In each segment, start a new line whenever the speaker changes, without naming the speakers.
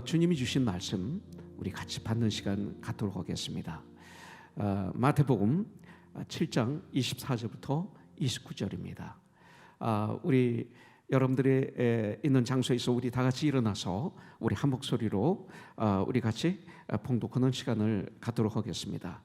주님이 주신 말씀 우리 같이 받는 시간 갖도록 하겠습니다. 마태복음 7장 24절부터 29절입니다. 우리 여러분들의 있는 장소에서 우리 다 같이 일어나서 우리 한 목소리로 우리 같이 봉독하는 시간을 갖도록 하겠습니다.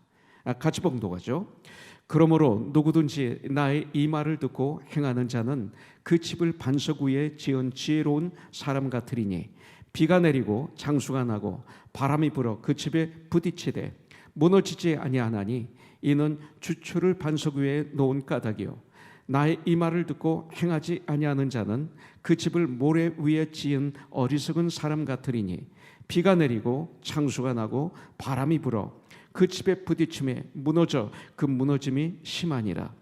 같이 봉독하죠. 그러므로 누구든지 나의 이 말을 듣고 행하는 자는 그 집을 반석 위에 지은 지혜로운 사람 같으리니 비가 내리고 장수가 나고 바람이 불어 그 집에 부딪히되 무너지지 아니하나니 이는 주초를 반석 위에 놓은 까닭이요 나의 이 말을 듣고 행하지 아니하는 자는 그 집을 모래 위에 지은 어리석은 사람 같으리니 비가 내리고 장수가 나고 바람이 불어 그 집에 부딪힘에 무너져 그 무너짐이 심하니라.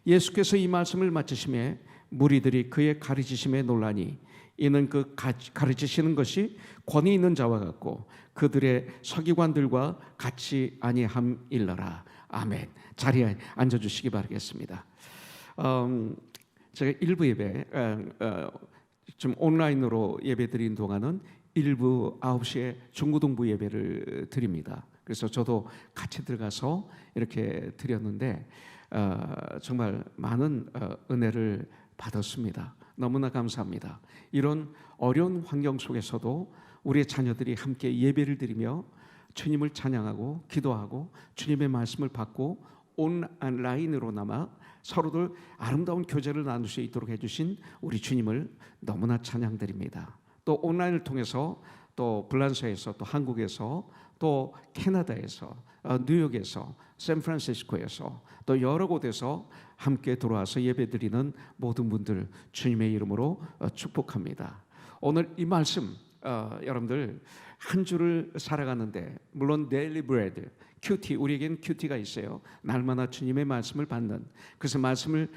예수께서 이 말씀을 마치심에 무리들이 그의 가르치심에 놀라니 이는 그 가르치시는 것이 권위 있는 자와 같고 그들의 서기관들과 같이 아니함일러라. 아멘. 자리에 앉아주시기 바라겠습니다. 제가 일부 예배 좀 온라인으로 예배 드린 동안은 일부 9시에 중고등부 예배를 드립니다. 그래서 저도 같이 들어가서 이렇게 드렸는데 정말 많은 은혜를 받았습니다. 너무나 감사합니다. 이런 어려운 환경 속에서도 우리의 자녀들이 함께 예배를 드리며 주님을 찬양하고 기도하고 주님의 말씀을 받고 온라인으로나마 서로들 아름다운 교제를 나눌 수 있도록 해주신 우리 주님을 너무나 찬양드립니다. 또 온라인을 통해서 또 불란서에서 또 한국에서 또 캐나다에서 뉴욕에서 샌프란시스코에서 또 여러 곳에서 함께 들어와서 예배드리는 모든 분들 주님의 이름으로 축복합니다. 오늘 이 말씀 여러분들 한 주를 살아가는데 물론 데일리 브레드 큐티 우리에겐 큐티가 있어요. 날마다 주님의 말씀을 받는 그래서 말씀을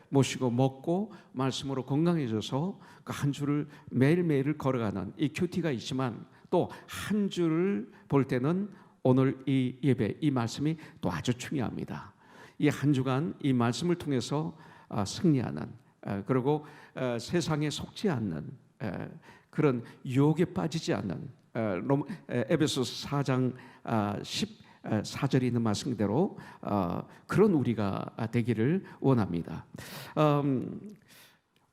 모시고 먹고 말씀으로 건강해져서 그 한 주를 매일매일을 걸어가는 이 큐티가 있지만 또 한 주를 볼 때는 오늘 이 예배 이 말씀이 또 아주 중요합니다. 이 한 주간 이 말씀을 통해서 승리하는 그리고 세상에 속지 않는 그런 유혹에 빠지지 않는 에베소서 4장 14절에 있는 말씀대로 그런 우리가 되기를 원합니다.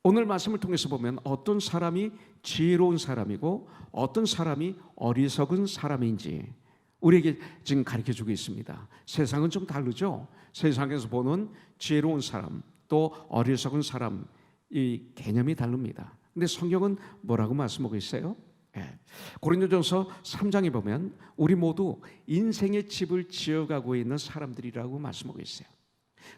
오늘 말씀을 통해서 보면 어떤 사람이 지혜로운 사람이고 어떤 사람이 어리석은 사람인지 우리에게 지금 가르쳐주고 있습니다. 세상은 좀 다르죠. 세상에서 보는 지혜로운 사람 또 어리석은 사람 이 개념이 다릅니다. 근데 성경은 뭐라고 말씀하고 있어요? 고린도전서 3장에 보면 우리 모두 인생의 집을 지어가고 있는 사람들이라고 말씀하고 있어요.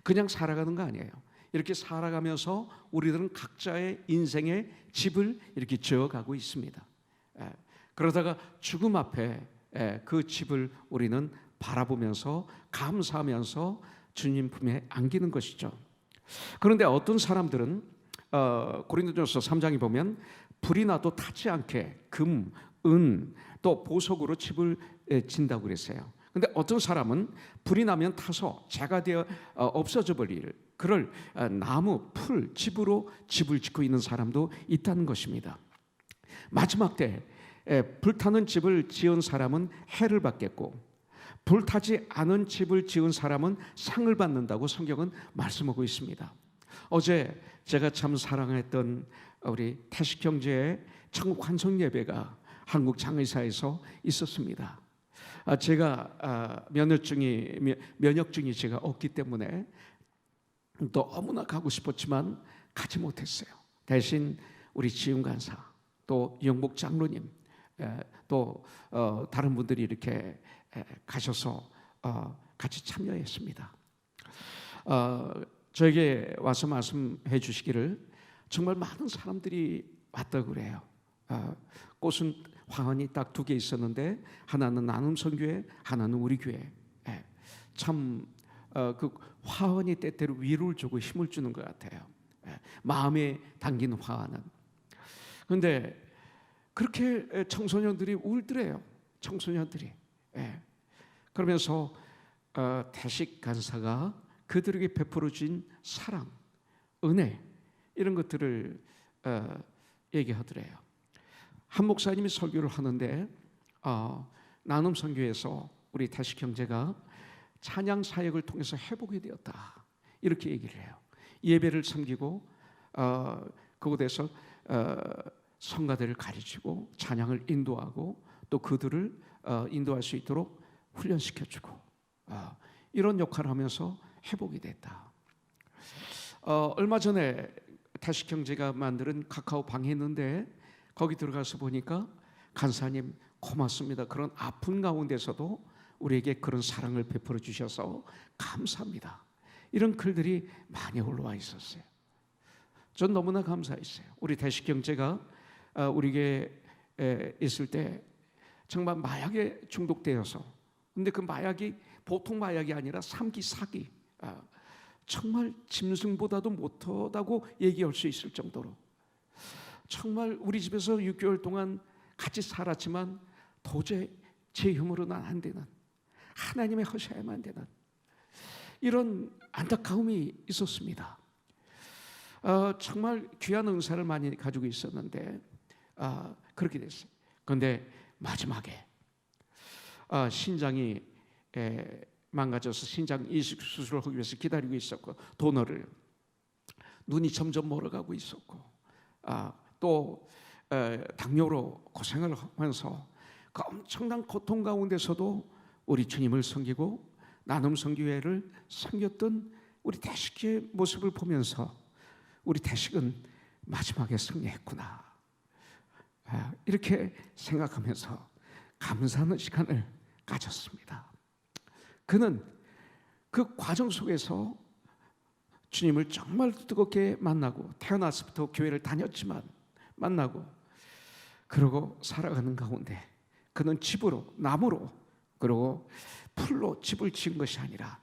그냥 살아가는 거 아니에요. 이렇게 살아가면서 우리들은 각자의 인생의 집을 이렇게 지어가고 있습니다. 그러다가 죽음 앞에 그 집을 우리는 바라보면서 감사하면서 주님 품에 안기는 것이죠. 그런데 어떤 사람들은 고린도전서 3장에 보면 불이 나도 타지 않게 금, 은, 또 보석으로 집을 진다고 그랬어요. 근데 어떤 사람은 불이 나면 타서 재가 되어 없어져 버릴 그럴 나무, 풀, 집으로 집을 짓고 있는 사람도 있다는 것입니다. 마지막 때 불타는 집을 지은 사람은 해를 받겠고 불타지 않은 집을 지은 사람은 상을 받는다고 성경은 말씀하고 있습니다. 어제 제가 참 사랑했던 우리 태식 형제의 천국 환송 예배가 한국 장의사에서 있었습니다. 제가 면역증이 제가 없기 때문에 너무나 가고 싶었지만 가지 못했어요. 대신 우리 지훈 간사 또 영복 장로님 또 다른 분들이 이렇게 가셔서 같이 참여했습니다. 저에게 와서 말씀해 주시기를 정말 많은 사람들이 왔다고 그래요. 꽃은 화환이 딱 2개 있었는데 하나는 나눔선교회 하나는 우리 교회. 참 그 화환이 때때로 위로를 주고 힘을 주는 것 같아요. 마음에 담긴 화환은. 그런데 그렇게 청소년들이 울더래요. 청소년들이. 그러면서 태식 간사가 그들에게 베풀어 준 사랑, 은혜 이런 것들을 얘기하더래요. 한 목사님이 설교를 하는데 나눔 선교에서 우리 태식 형제가 찬양 사역을 통해서 회복이 되었다, 이렇게 얘기를 해요. 예배를 섬기고 그곳에서 성가대를 가르치고 찬양을 인도하고 또 그들을 인도할 수 있도록 훈련시켜주고 이런 역할을 하면서 회복이 됐다. 얼마 전에 태식 형제가 만드는 카카오방이 있는데 거기 들어가서 보니까 간사님 고맙습니다, 그런 아픈 가운데서도 우리에게 그런 사랑을 베풀어 주셔서 감사합니다, 이런 글들이 많이 올라와 있었어요. 전 너무나 감사했어요. 우리 태식 형제가 우리에게 있을 때 정말 마약에 중독되어서, 근데 그 마약이 보통 마약이 아니라 3기 4기, 정말 짐승보다도 못하다고 얘기할 수 있을 정도로 정말 우리 집에서 6개월 동안 같이 살았지만 도저히 제 힘으로는 안 되는, 하나님의 하셔야만 되는 이런 안타까움이 있었습니다. 정말 귀한 은사를 많이 가지고 있었는데 그렇게 됐어요. 그런데 마지막에 신장이 망가져서 신장 이식 수술을 하기 위해서 기다리고 있었고, 도너를 눈이 점점 멀어가고 있었고, 또 당뇨로 고생을 하면서 그 엄청난 고통 가운데서도 우리 주님을 섬기고 나눔 선교회를 섬겼던 우리 태식의 모습을 보면서 우리 태식은 마지막에 승리했구나, 이렇게 생각하면서 감사하는 시간을 가졌습니다. 그는 그 과정 속에서 주님을 정말 뜨겁게 만나고, 태어나서부터 교회를 다녔지만 만나고, 그러고 살아가는 가운데 그는 집으로, 나무로, 그리고 풀로 집을 지은 것이 아니라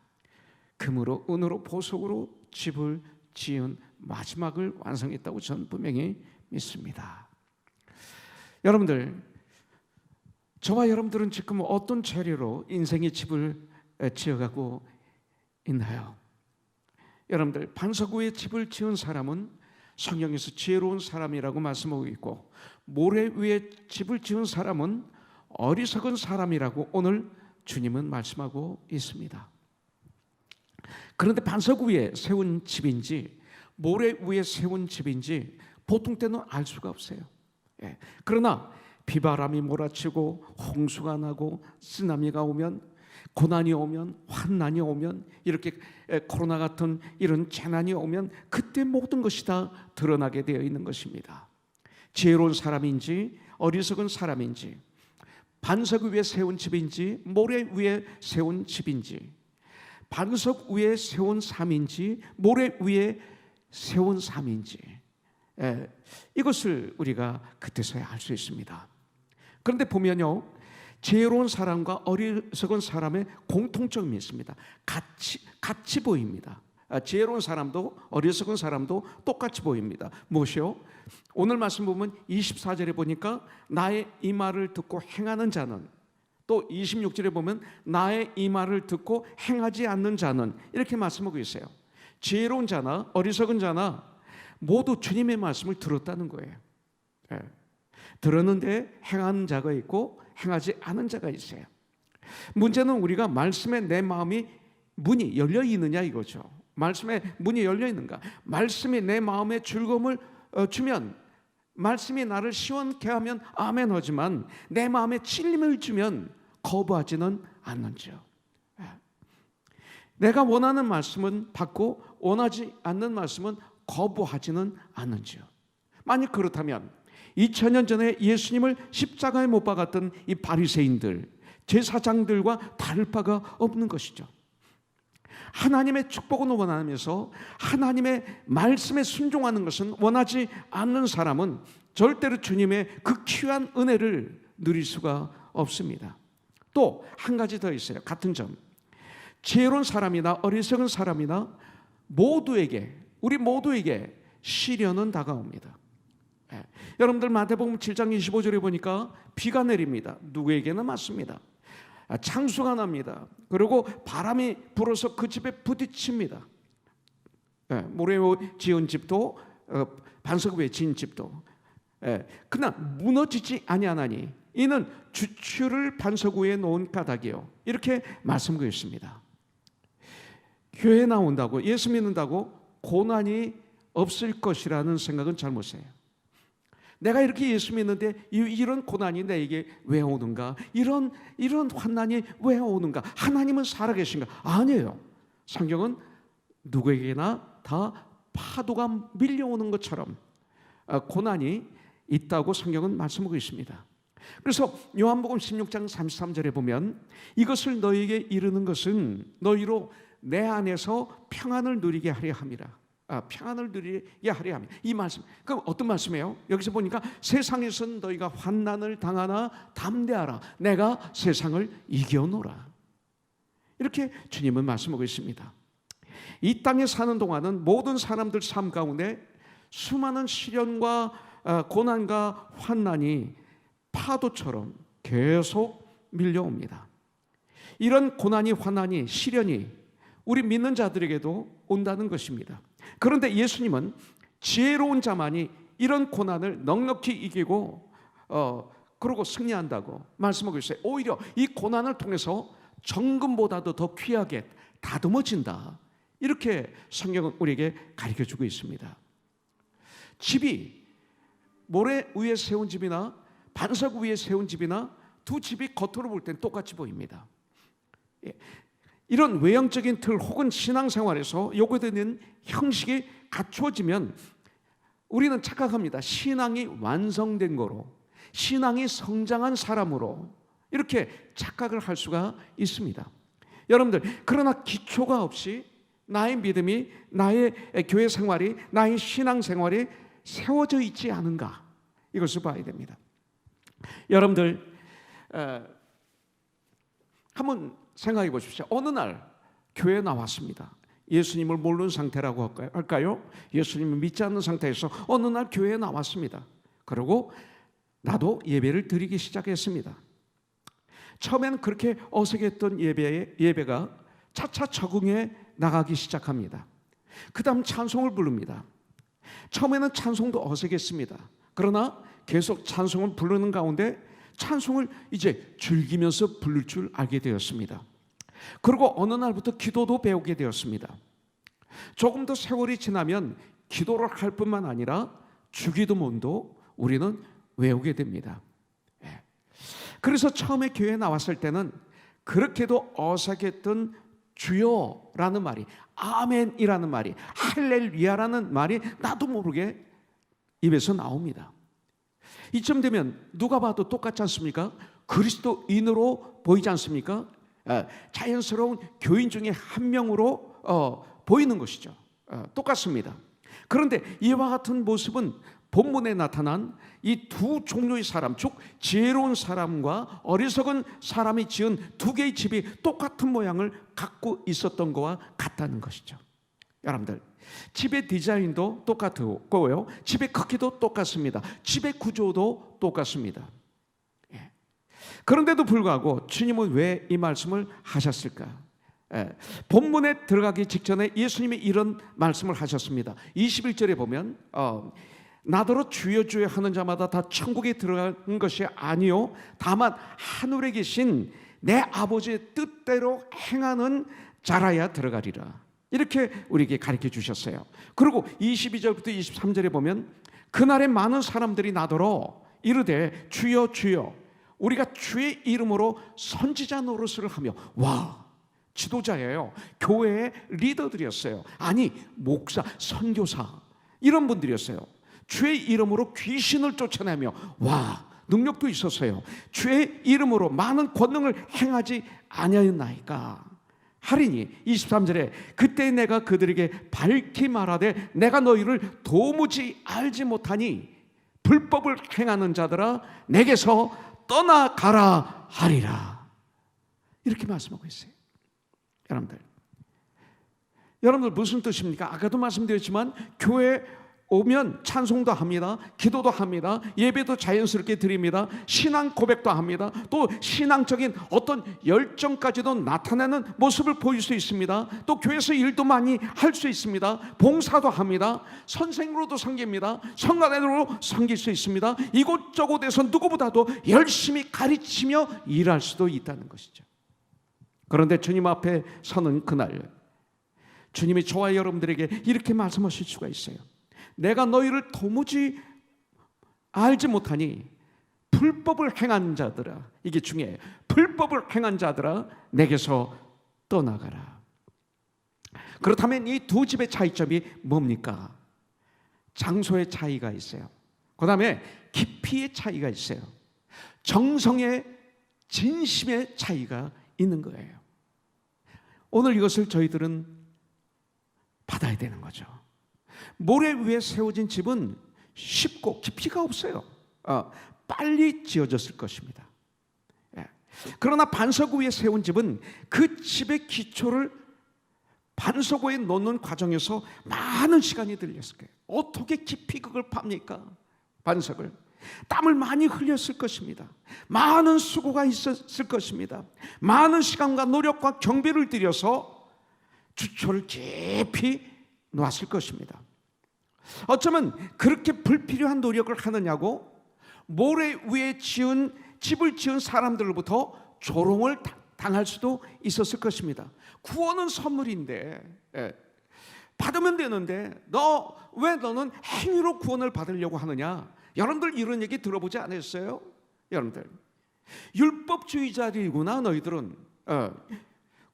금으로, 은으로, 보석으로 집을 지은 마지막을 완성했다고 저는 분명히 믿습니다. 여러분들, 저와 여러분들은 지금 어떤 재료로 인생의 집을 지어가고 있나요? 여러분들, 반석 위에 집을 지은 사람은 성경에서 지혜로운 사람이라고 말씀하고 있고, 모래 위에 집을 지은 사람은 어리석은 사람이라고 오늘 주님은 말씀하고 있습니다. 그런데 반석 위에 세운 집인지 모래 위에 세운 집인지 보통 때는 알 수가 없어요. 그러나 비바람이 몰아치고 홍수가 나고 쓰나미가 오면, 고난이 오면, 환난이 오면, 이렇게 코로나 같은 이런 재난이 오면 그때 모든 것이 다 드러나게 되어 있는 것입니다. 지혜로운 사람인지 어리석은 사람인지, 반석 위에 세운 집인지 모래 위에 세운 집인지, 반석 위에 세운 삶인지 모래 위에 세운 삶인지, 이것을 우리가 그때서야 알 수 있습니다. 그런데 보면요, 지혜로운 사람과 어리석은 사람의 공통점이 있습니다. 같이 보입니다. 지혜로운 사람도 어리석은 사람도 똑같이 보입니다. 무엇이요? 오늘 말씀 보면 24절에 보니까 나의 이 말을 듣고 행하는 자는, 또 26절에 보면 나의 이 말을 듣고 행하지 않는 자는, 이렇게 말씀하고 있어요. 지혜로운 자나 어리석은 자나 모두 주님의 말씀을 들었다는 거예요. 들었는데 행하는 자가 있고 행하지 않은 자가 있어요. 문제는 우리가 말씀에 내 마음이 문이 열려 있느냐 이거죠. 말씀에 문이 열려 있는가? 말씀이 내 마음에 즐거움을 주면, 말씀이 나를 시원케 하면 아멘 하지만 내 마음에 찔림을 주면 거부하지는 않는지요. 내가 원하는 말씀은 받고 원하지 않는 말씀은 거부하지는 않는지요. 만약 그렇다면 2000년 전에 예수님을 십자가에 못 박았던 이 바리새인들, 제사장들과 다를 바가 없는 것이죠. 하나님의 축복은 원하면서 하나님의 말씀에 순종하는 것은 원하지 않는 사람은 절대로 주님의 그 귀한 은혜를 누릴 수가 없습니다. 또 한 가지 더 있어요. 같은 점, 지혜로운 사람이나 어리석은 사람이나 모두에게, 우리 모두에게 시련은 다가옵니다. 여러분들 마태복음 7장 25절에 보니까 비가 내립니다. 누구에게는 맞습니다. 창수가 납니다. 그리고 바람이 불어서 그 집에 부딪힙니다. 모래 지은 집도 반석 위에 지은 집도 그냥 무너지지 아니하나니 이는 주추를 반석 위에 놓은 까닭이요. 이렇게 말씀하고 있습니다. 교회 나온다고, 예수 믿는다고 고난이 없을 것이라는 생각은 잘못이에요. 내가 이렇게 예수 믿는데 이런 고난이 내게 왜 오는가? 이런 환난이 왜 오는가? 하나님은 살아계신가? 아니에요. 성경은 누구에게나 다 파도가 밀려오는 것처럼 고난이 있다고 성경은 말씀하고 있습니다. 그래서 요한복음 16장 33절에 보면 이것을 너희에게 이르는 것은 너희로 내 안에서 평안을 누리게 하려 함이라. 평안을 누리게 하려 함이. 이 말씀. 그럼 어떤 말씀이에요? 여기서 보니까 세상에서는 너희가 환난을 당하나 담대하라. 내가 세상을 이겨노라. 이렇게 주님은 말씀하고 있습니다. 이 땅에 사는 동안은 모든 사람들 삶 가운데 수많은 시련과 고난과 환난이 파도처럼 계속 밀려옵니다. 이런 고난이, 환난이, 시련이 우리 믿는 자들에게도 온다는 것입니다. 그런데 예수님은 지혜로운 자만이 이런 고난을 넉넉히 이기고 그러고 승리한다고 말씀하고 있어요. 오히려 이 고난을 통해서 정금보다도 더 귀하게 다듬어진다. 이렇게 성경은 우리에게 가르쳐주고 있습니다. 집이 모래 위에 세운 집이나 반석 위에 세운 집이나 두 집이 겉으로 볼 땐 똑같이 보입니다. 이런 외형적인 틀 혹은 신앙생활에서 요구되는 형식이 갖추어지면 우리는 착각합니다. 신앙이 완성된 거로, 신앙이 성장한 사람으로 이렇게 착각을 할 수가 있습니다. 여러분들, 그러나 기초가 없이 나의 믿음이, 나의 교회 생활이, 나의 신앙 생활이 세워져 있지 않은가, 이것을 봐야 됩니다. 여러분들 한번 생각해 보십시오. 어느 날 교회에 나왔습니다. 예수님을 모르는 상태라고 할까요? 예수님을 믿지 않는 상태에서 어느 날 교회에 나왔습니다. 그리고 나도 예배를 드리기 시작했습니다. 처음에는 그렇게 어색했던 예배가 차차 적응해 나가기 시작합니다. 그 다음 찬송을 부릅니다. 처음에는 찬송도 어색했습니다. 그러나 계속 찬송을 부르는 가운데 찬송을 이제 즐기면서 부를 줄 알게 되었습니다. 그리고 어느 날부터 기도도 배우게 되었습니다. 조금 더 세월이 지나면 기도를 할 뿐만 아니라 주기도문도 우리는 외우게 됩니다. 그래서 처음에 교회에 나왔을 때는 그렇게도 어색했던 주여라는 말이, 아멘이라는 말이, 할렐루야라는 말이 나도 모르게 입에서 나옵니다. 이쯤 되면 누가 봐도 똑같지 않습니까? 그리스도인으로 보이지 않습니까? 자연스러운 교인 중에 한 명으로 보이는 것이죠. 똑같습니다. 그런데 이와 같은 모습은 본문에 나타난 이 두 종류의 사람, 즉 지혜로운 사람과 어리석은 사람이 지은 두 개의 집이 똑같은 모양을 갖고 있었던 것과 같다는 것이죠. 여러분들, 집의 디자인도 똑같고요, 집의 크기도 똑같습니다. 집의 구조도 똑같습니다. 그런데도 불구하고 주님은 왜 이 말씀을 하셨을까? 본문에 들어가기 직전에 예수님이 이런 말씀을 하셨습니다. 21절에 보면 나더러 주여 주여 하는 자마다 다 천국에 들어가는 것이 아니요 다만 하늘에 계신 내 아버지의 뜻대로 행하는 자라야 들어가리라. 이렇게 우리에게 가르쳐 주셨어요. 그리고 22절부터 23절에 보면 그날에 많은 사람들이 나더러 이르되 주여 주여 우리가 주의 이름으로 선지자 노릇을 하며, 와, 지도자예요. 교회의 리더들이었어요. 아니, 목사, 선교사 이런 분들이었어요. 주의 이름으로 귀신을 쫓아내며, 와, 능력도 있었어요. 주의 이름으로 많은 권능을 행하지 아니하였나이까 하리니 23절에 그때 내가 그들에게 밝히 말하되 내가 너희를 도무지 알지 못하니 불법을 행하는 자들아 내게서 떠나가라 하리라. 이렇게 말씀하고 있어요. 여러분들 무슨 뜻입니까? 아까도 말씀드렸지만 교회 오면 찬송도 합니다. 기도도 합니다. 예배도 자연스럽게 드립니다. 신앙 고백도 합니다. 또 신앙적인 어떤 열정까지도 나타내는 모습을 보일 수 있습니다. 또 교회에서 일도 많이 할 수 있습니다. 봉사도 합니다. 선생으로도 섬깁니다. 성가대로 섬길 수 있습니다. 이곳저곳에서 누구보다도 열심히 가르치며 일할 수도 있다는 것이죠. 그런데 주님 앞에 서는 그날, 주님이 저와 여러분들에게 이렇게 말씀하실 수가 있어요. 내가 너희를 도무지 알지 못하니 불법을 행한 자들아, 이게 중요해요. 불법을 행한 자들아, 내게서 떠나가라. 그렇다면 이 두 집의 차이점이 뭡니까? 장소의 차이가 있어요. 그 다음에 깊이의 차이가 있어요. 정성의, 진심의 차이가 있는 거예요. 오늘 이것을 저희들은 받아야 되는 거죠. 모래 위에 세워진 집은 쉽고 깊이가 없어요. 빨리 지어졌을 것입니다. 그러나 반석 위에 세운 집은 그 집의 기초를 반석 위에 놓는 과정에서 많은 시간이 들렸을 거예요. 어떻게 깊이 그걸 팝니까? 반석을. 땀을 많이 흘렸을 것입니다. 많은 수고가 있었을 것입니다. 많은 시간과 노력과 경비를 들여서 주초를 깊이 놓았을 것입니다. 어쩌면 그렇게 불필요한 노력을 하느냐고 모래 위에 집을 지은 사람들로부터 조롱을 당할 수도 있었을 것입니다. 구원은 선물인데 받으면 되는데 왜 너는 행위로 구원을 받으려고 하느냐? 여러분들 이런 얘기 들어보지 않았어요? 여러분들 율법주의자들이구나 너희들은.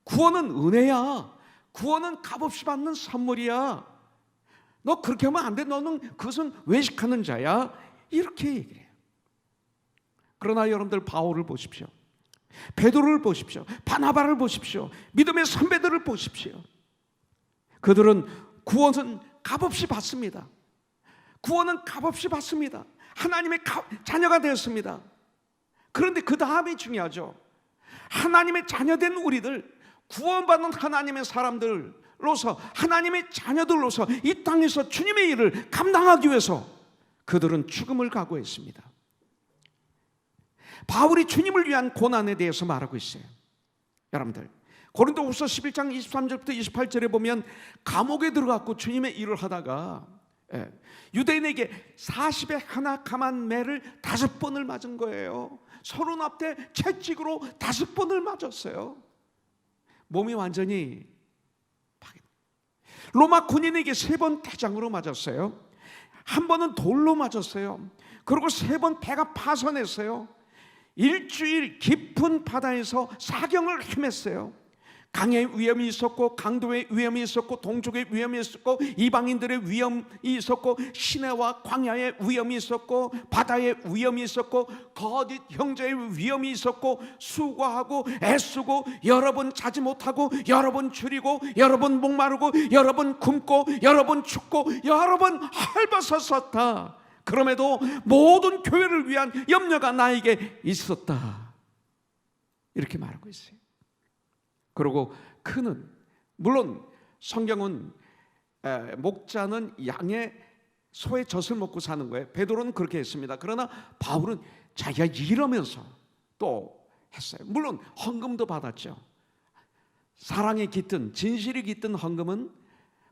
구원은 은혜야. 구원은 값없이 받는 선물이야. 너 그렇게 하면 안 돼. 너는 그것은 외식하는 자야. 이렇게 얘기를 해요. 그러나 여러분들 바울을 보십시오. 베드로를 보십시오. 바나바를 보십시오. 믿음의 선배들을 보십시오. 그들은 구원은 값없이 받습니다. 구원은 값없이 받습니다. 하나님의 자녀가 되었습니다. 그런데 그 다음이 중요하죠. 하나님의 자녀된 우리들, 구원받은 하나님의 사람들로서, 하나님의 자녀들로서 이 땅에서 주님의 일을 감당하기 위해서 그들은 죽음을 각오했습니다. 바울이 주님을 위한 고난에 대해서 말하고 있어요. 여러분들 고린도후서 11장 23절부터 28절에 보면 감옥에 들어갔고 주님의 일을 하다가 유대인에게 40에 하나 감한 매를 5번을 맞은 거예요. 서로 앞에 채찍으로 5번을 맞았어요. 몸이 완전히 파괴. 로마 군인에게 3번 태장으로 맞았어요. 한 번은 돌로 맞았어요. 그리고 3번 배가 파손했어요. 일주일 깊은 바다에서 사경을 헤맸어요. 강의 위험이 있었고, 강도의 위험이 있었고, 동족의 위험이 있었고, 이방인들의 위험이 있었고, 시내와 광야의 위험이 있었고, 바다의 위험이 있었고, 거짓 형제의 위험이 있었고, 수고하고 애쓰고 여러 번 자지 못하고 여러 번 줄이고 여러 번 목마르고 여러 번 굶고 여러 번 춥고 여러 번 헐벗었었다. 그럼에도 모든 교회를 위한 염려가 나에게 있었다. 이렇게 말하고 있어요. 그리고 그는, 물론 성경은 목자는 양의 소의 젖을 먹고 사는 거예요. 베드로는 그렇게 했습니다. 그러나 바울은 자기가 일하면서 또 했어요. 물론 헌금도 받았죠. 사랑에 깃든, 진실이 깃든 헌금은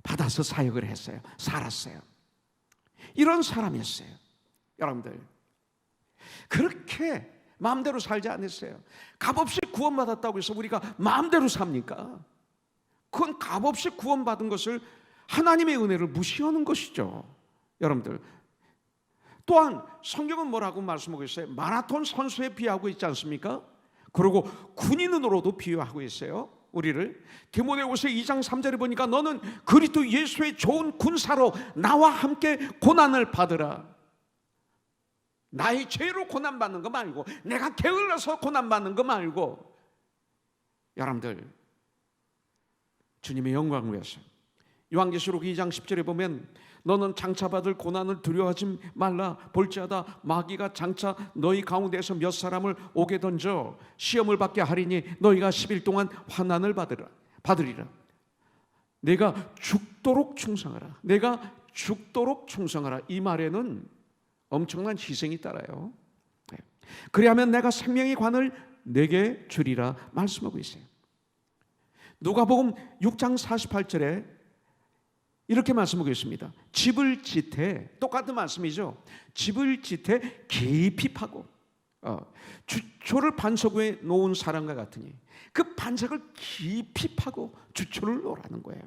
받아서 사역을 했어요. 살았어요. 이런 사람이었어요. 여러분들 그렇게 마음대로 살지 않았어요. 값없이 구원받았다고 해서 우리가 마음대로 삽니까? 그건 값없이 구원받은 것을, 하나님의 은혜를 무시하는 것이죠. 여러분들 또한 성경은 뭐라고 말씀하고 있어요? 마라톤 선수에 비유하고 있지 않습니까? 그리고 군인으로도 비유하고 있어요. 우리를 디모데후서 2장 3절에 보니까 너는 그리스도 예수의 좋은 군사로 나와 함께 고난을 받으라. 나의 죄로 고난받는 거 말고, 내가 게을러서 고난받는 거 말고, 여러분들 주님의 영광을 위해서. 요한계시록 2장 10절에 보면 너는 장차 받을 고난을 두려워하지 말라. 볼지어다 마귀가 장차 너희 가운데서 몇 사람을 오게 던져 시험을 받게 하리니 너희가 10일 동안 환난을 받으리라. 내가 죽도록 충성하라. 내가 죽도록 충성하라. 이 말에는 엄청난 희생이 따라요. 그리하면 내가 생명의 관을 내게 주리라 말씀하고 있어요. 누가복음 6장 48절에 이렇게 말씀하고 있습니다. 집을 짓되, 똑같은 말씀이죠. 집을 짓되 깊이 파고 주초를 반석 위에 놓은 사람과 같으니, 그 반석을 깊이 파고 주초를 놓으라는 거예요.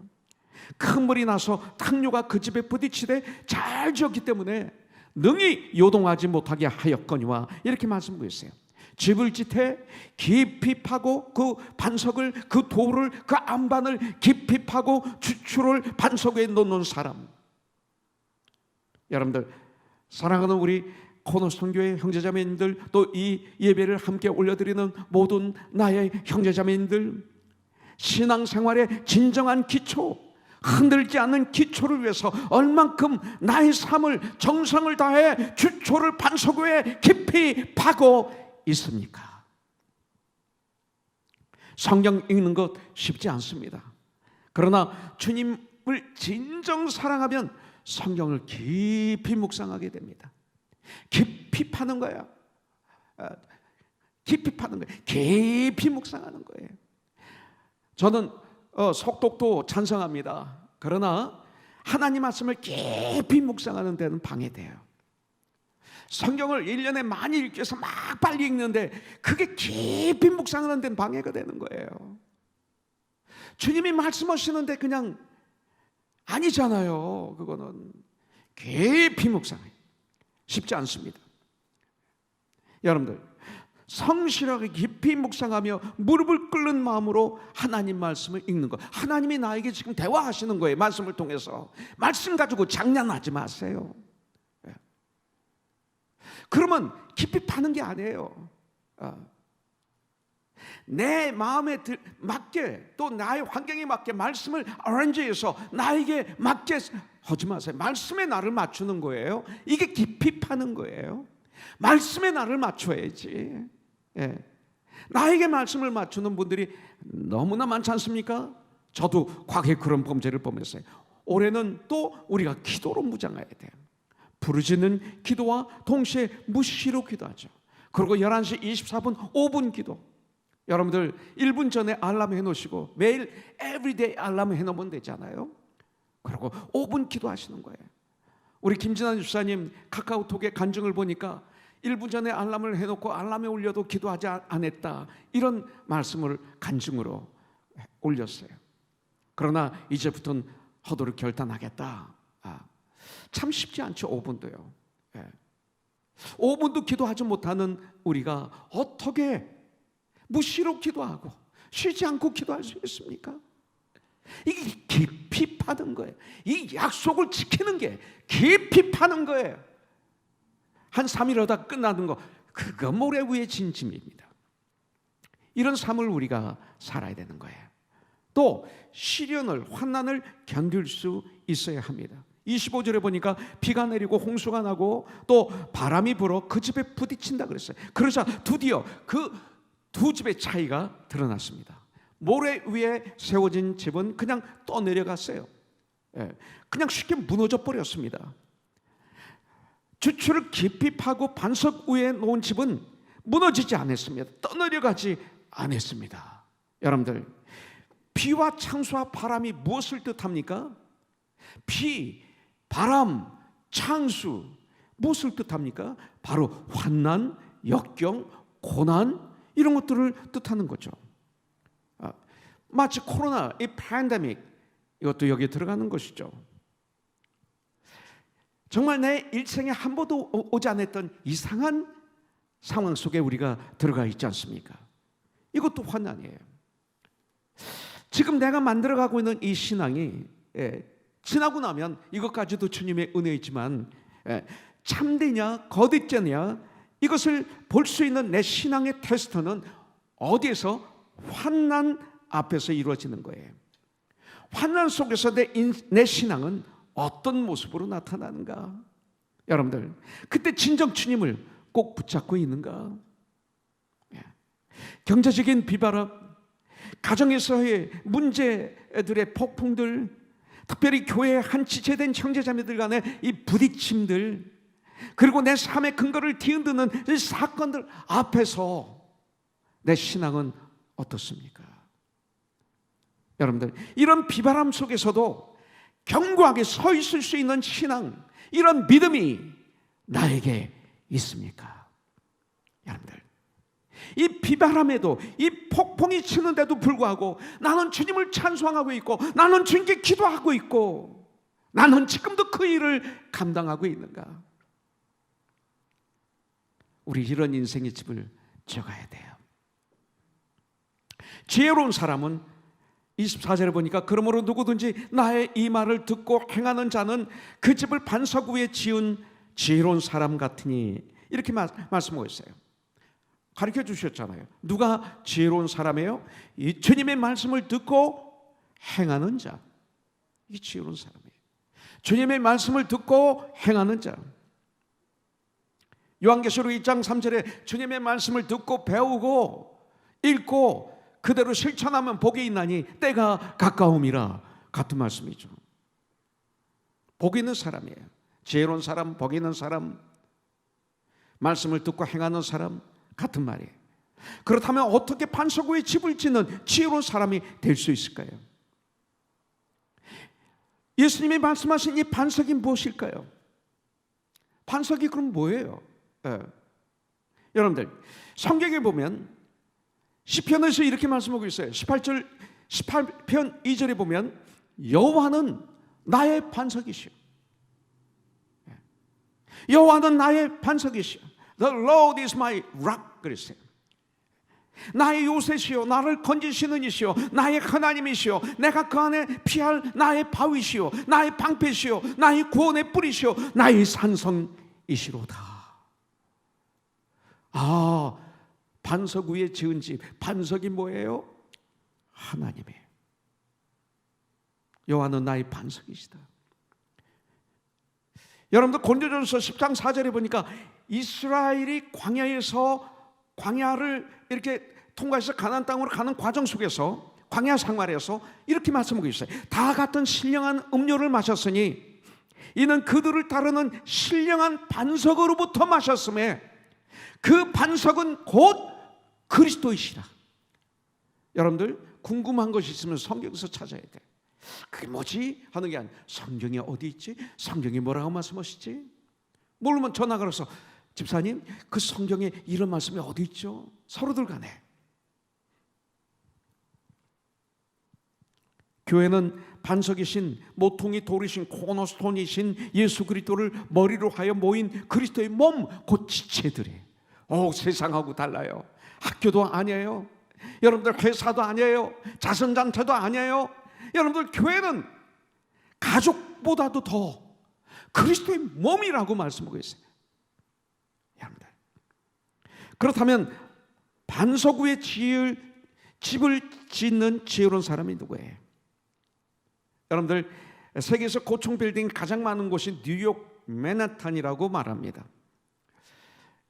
큰 물이 나서 탕류가 그 집에 부딪히되 잘 지었기 때문에 능히 요동하지 못하게 하였거니와, 이렇게 말씀하고 있어요. 집을 짓되 깊이 파고 그 반석을, 그 돌을, 그 안반을 깊이 파고 주초를 반석 위에 놓는 사람. 여러분들, 사랑하는 우리 코너스톤교회 형제자매님들, 또 이 예배를 함께 올려드리는 모든 나의 형제자매님들, 신앙생활의 진정한 기초, 흔들지 않는 기초를 위해서 얼만큼 나의 삶을, 정성을 다해 주초를 반석 위에 깊이 파고 있습니까? 성경 읽는 것 쉽지 않습니다. 그러나 주님을 진정 사랑하면 성경을 깊이 묵상하게 됩니다. 깊이 파는 거야. 깊이 파는 거예요. 깊이 묵상하는 거예요. 저는 속독도 찬성합니다. 그러나 하나님 말씀을 깊이 묵상하는 데는 방해돼요. 성경을 1년에 많이 읽기 위해서 막 빨리 읽는데 그게 깊이 묵상하는 데는 방해가 되는 거예요. 주님이 말씀하시는데 그냥 아니잖아요. 그거는 깊이 묵상해요. 쉽지 않습니다. 여러분들, 성실하게 깊이 묵상하며 무릎을 꿇는 마음으로 하나님 말씀을 읽는 것. 하나님이 나에게 지금 대화하시는 거예요. 말씀을 통해서. 말씀 가지고 장난하지 마세요. 그러면 깊이 파는 게 아니에요. 내 마음에 맞게, 또 나의 환경에 맞게 말씀을 어렌지해서 나에게 맞게 하지 마세요. 말씀에 나를 맞추는 거예요. 이게 깊이 파는 거예요. 말씀에 나를 맞춰야지. 나에게 말씀을 맞추는 분들이 너무나 많지 않습니까? 저도 과거에 그런 범죄를 범했어요. 올해는 또 우리가 기도로 무장해야 돼요. 부르짖는 기도와 동시에 무시로 기도하죠. 그리고 11시 24분 5분 기도. 여러분들 1분 전에 알람 해놓으시고 매일 에브리데이 알람 해놓으면 되잖아요. 그리고 5분 기도하시는 거예요. 우리 김진환 주사님 카카오톡에 간증을 보니까 1분 전에 알람을 해놓고 알람에 울려도 기도하지 않았다, 이런 말씀을 간증으로 올렸어요. 그러나 이제부터는 허도를 결단하겠다. 참 쉽지 않죠. 5분도요. 5분도 기도하지 못하는 우리가 어떻게 무시로 기도하고 쉬지 않고 기도할 수 있습니까? 이게 깊이 파는 거예요. 이 약속을 지키는 게 깊이 파는 거예요. 한 3일 하다 끝나는 거, 그거 모래 위에 진짐입니다. 이런 삶을 우리가 살아야 되는 거예요. 또 시련을, 환난을 견딜 수 있어야 합니다. 25절에 보니까 비가 내리고 홍수가 나고 또 바람이 불어 그 집에 부딪힌다 그랬어요. 그러자 드디어 그 두 집의 차이가 드러났습니다. 모래 위에 세워진 집은 그냥 떠내려갔어요. 그냥 쉽게 무너져 버렸습니다. 주추를 깊이 파고 반석 위에 놓은 집은 무너지지 않았습니다. 떠내려가지 않았습니다. 여러분들, 비와 창수와 바람이 무엇을 뜻합니까? 비, 바람, 창수, 무엇을 뜻합니까? 바로 환난, 역경, 고난, 이런 것들을 뜻하는 거죠. 마치 코로나, 이 팬데믹, 이것도 여기에 들어가는 것이죠. 정말 내 일생에 한 번도 오지 않았던 이상한 상황 속에 우리가 들어가 있지 않습니까? 이것도 환난이에요. 지금 내가 만들어가고 있는 이 신앙이 지나고 나면 이것까지도 주님의 은혜이지만 참되냐 거짓되냐, 이것을 볼 수 있는 내 신앙의 테스트는 어디에서? 환난 앞에서 이루어지는 거예요. 환난 속에서 내 신앙은 어떤 모습으로 나타나는가? 여러분들, 그때 진정 주님을 꼭 붙잡고 있는가? 경제적인 비바람, 가정에서의 문제들의 폭풍들, 특별히 교회의 한 지체된 형제자매들 간의 이 부딪힘들, 그리고 내 삶의 근거를 뒤흔드는 이 사건들 앞에서 내 신앙은 어떻습니까? 여러분들, 이런 비바람 속에서도 견고하게 서 있을 수 있는 신앙, 이런 믿음이 나에게 있습니까? 여러분들, 이 비바람에도, 이 폭풍이 치는데도 불구하고 나는 주님을 찬송하고 있고, 나는 주님께 기도하고 있고, 나는 지금도 그 일을 감당하고 있는가? 우리 이런 인생의 집을 지어가야 돼요. 지혜로운 사람은 24절에 보니까 그러므로 누구든지 나의 이 말을 듣고 행하는 자는 그 집을 반석 위에 지은 지혜로운 사람 같으니, 이렇게 말씀하고 있어요. 가르쳐 주셨잖아요. 누가 지혜로운 사람이에요? 이 주님의 말씀을 듣고 행하는 자, 이게 지혜로운 사람이에요. 주님의 말씀을 듣고 행하는 자. 요한계시록 2장 3절에 주님의 말씀을 듣고 배우고 읽고 그대로 실천하면 복이 있나니 때가 가까움이라, 같은 말씀이죠. 복 있는 사람이에요. 지혜로운 사람, 복 있는 사람, 말씀을 듣고 행하는 사람, 같은 말이에요. 그렇다면 어떻게 반석 위에 집을 짓는 지혜로운 사람이 될 수 있을까요? 예수님이 말씀하신 이 반석이 무엇일까요? 반석이 그럼 뭐예요? 여러분들, 성경에 보면 시편에서 이렇게 말씀하고 있어요. 18편 2절에 보면 여호와는 나의 반석이시오. 여호와는 나의 반석이시오. The Lord is my rock, 그랬어요. 나의 요새시오, 나를 건지시는 이시오, 나의 하나님이시오, 내가 그 안에 피할 나의 바위시오, 나의 방패시오, 나의 구원의 뿌리시오, 나의 산성이시로다. 아, 반석 위에 지은 집, 반석이 뭐예요? 하나님이에요. 여호와는 나의 반석이시다. 여러분들 고린도전서 10장 4절에 보니까 이스라엘이 광야를 이렇게 통과해서 가나안 땅으로 가는 과정 속에서, 광야 생활에서 이렇게 말씀하고 있어요. 다 같은 신령한 음료를 마셨으니 이는 그들을 따르는 신령한 반석으로부터 마셨음에 그 반석은 곧 그리스도이시라. 여러분들 궁금한 것이 있으면 성경에서 찾아야 돼. 그게 뭐지? 하는 게 아니라 성경이 어디 있지? 성경이 뭐라고 말씀하시지? 모르면 전화 걸어서 집사님, 그 성경에 이런 말씀이 어디 있죠? 서로들 간에. 교회는 반석이신, 모퉁이 돌이신, 코너스톤이신 예수 그리스도를 머리로 하여 모인 그리스도의 몸, 곧 지체들이에요. 세상하고 달라요. 학교도 아니에요. 여러분들 회사도 아니에요. 자선단체도 아니에요. 여러분들 교회는 가족보다도 더 그리스도의 몸이라고 말씀하고 있어요. 여러분들, 그렇다면 반석 위에 집을 짓는 지혜로운 사람이 누구예요? 여러분들, 세계에서 고층 빌딩 가장 많은 곳이 뉴욕 맨하탄이라고 말합니다.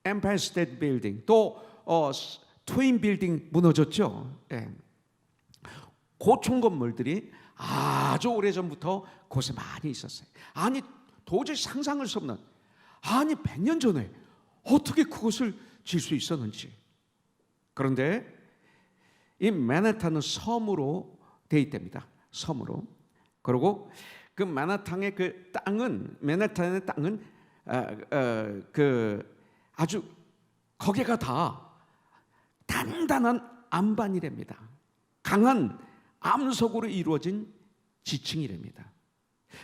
엠파이어 스테이트 빌딩, 또 트윈 빌딩 무너졌죠. 고층 건물들이 아주 오래전부터 곳에 많이 있었어요. 아니 도저히 상상할 수 없는, 아니 100년 전에 어떻게 그것을 질 수 있었는지. 그런데 이 맨하탄은 섬으로 되어 있답니다. 섬으로. 그리고 그 맨하탄의 그 땅은, 맨하탄의 땅은 아주 거기가 다 단단한 안반이랍니다. 강한 암석으로 이루어진 지층이랍니다.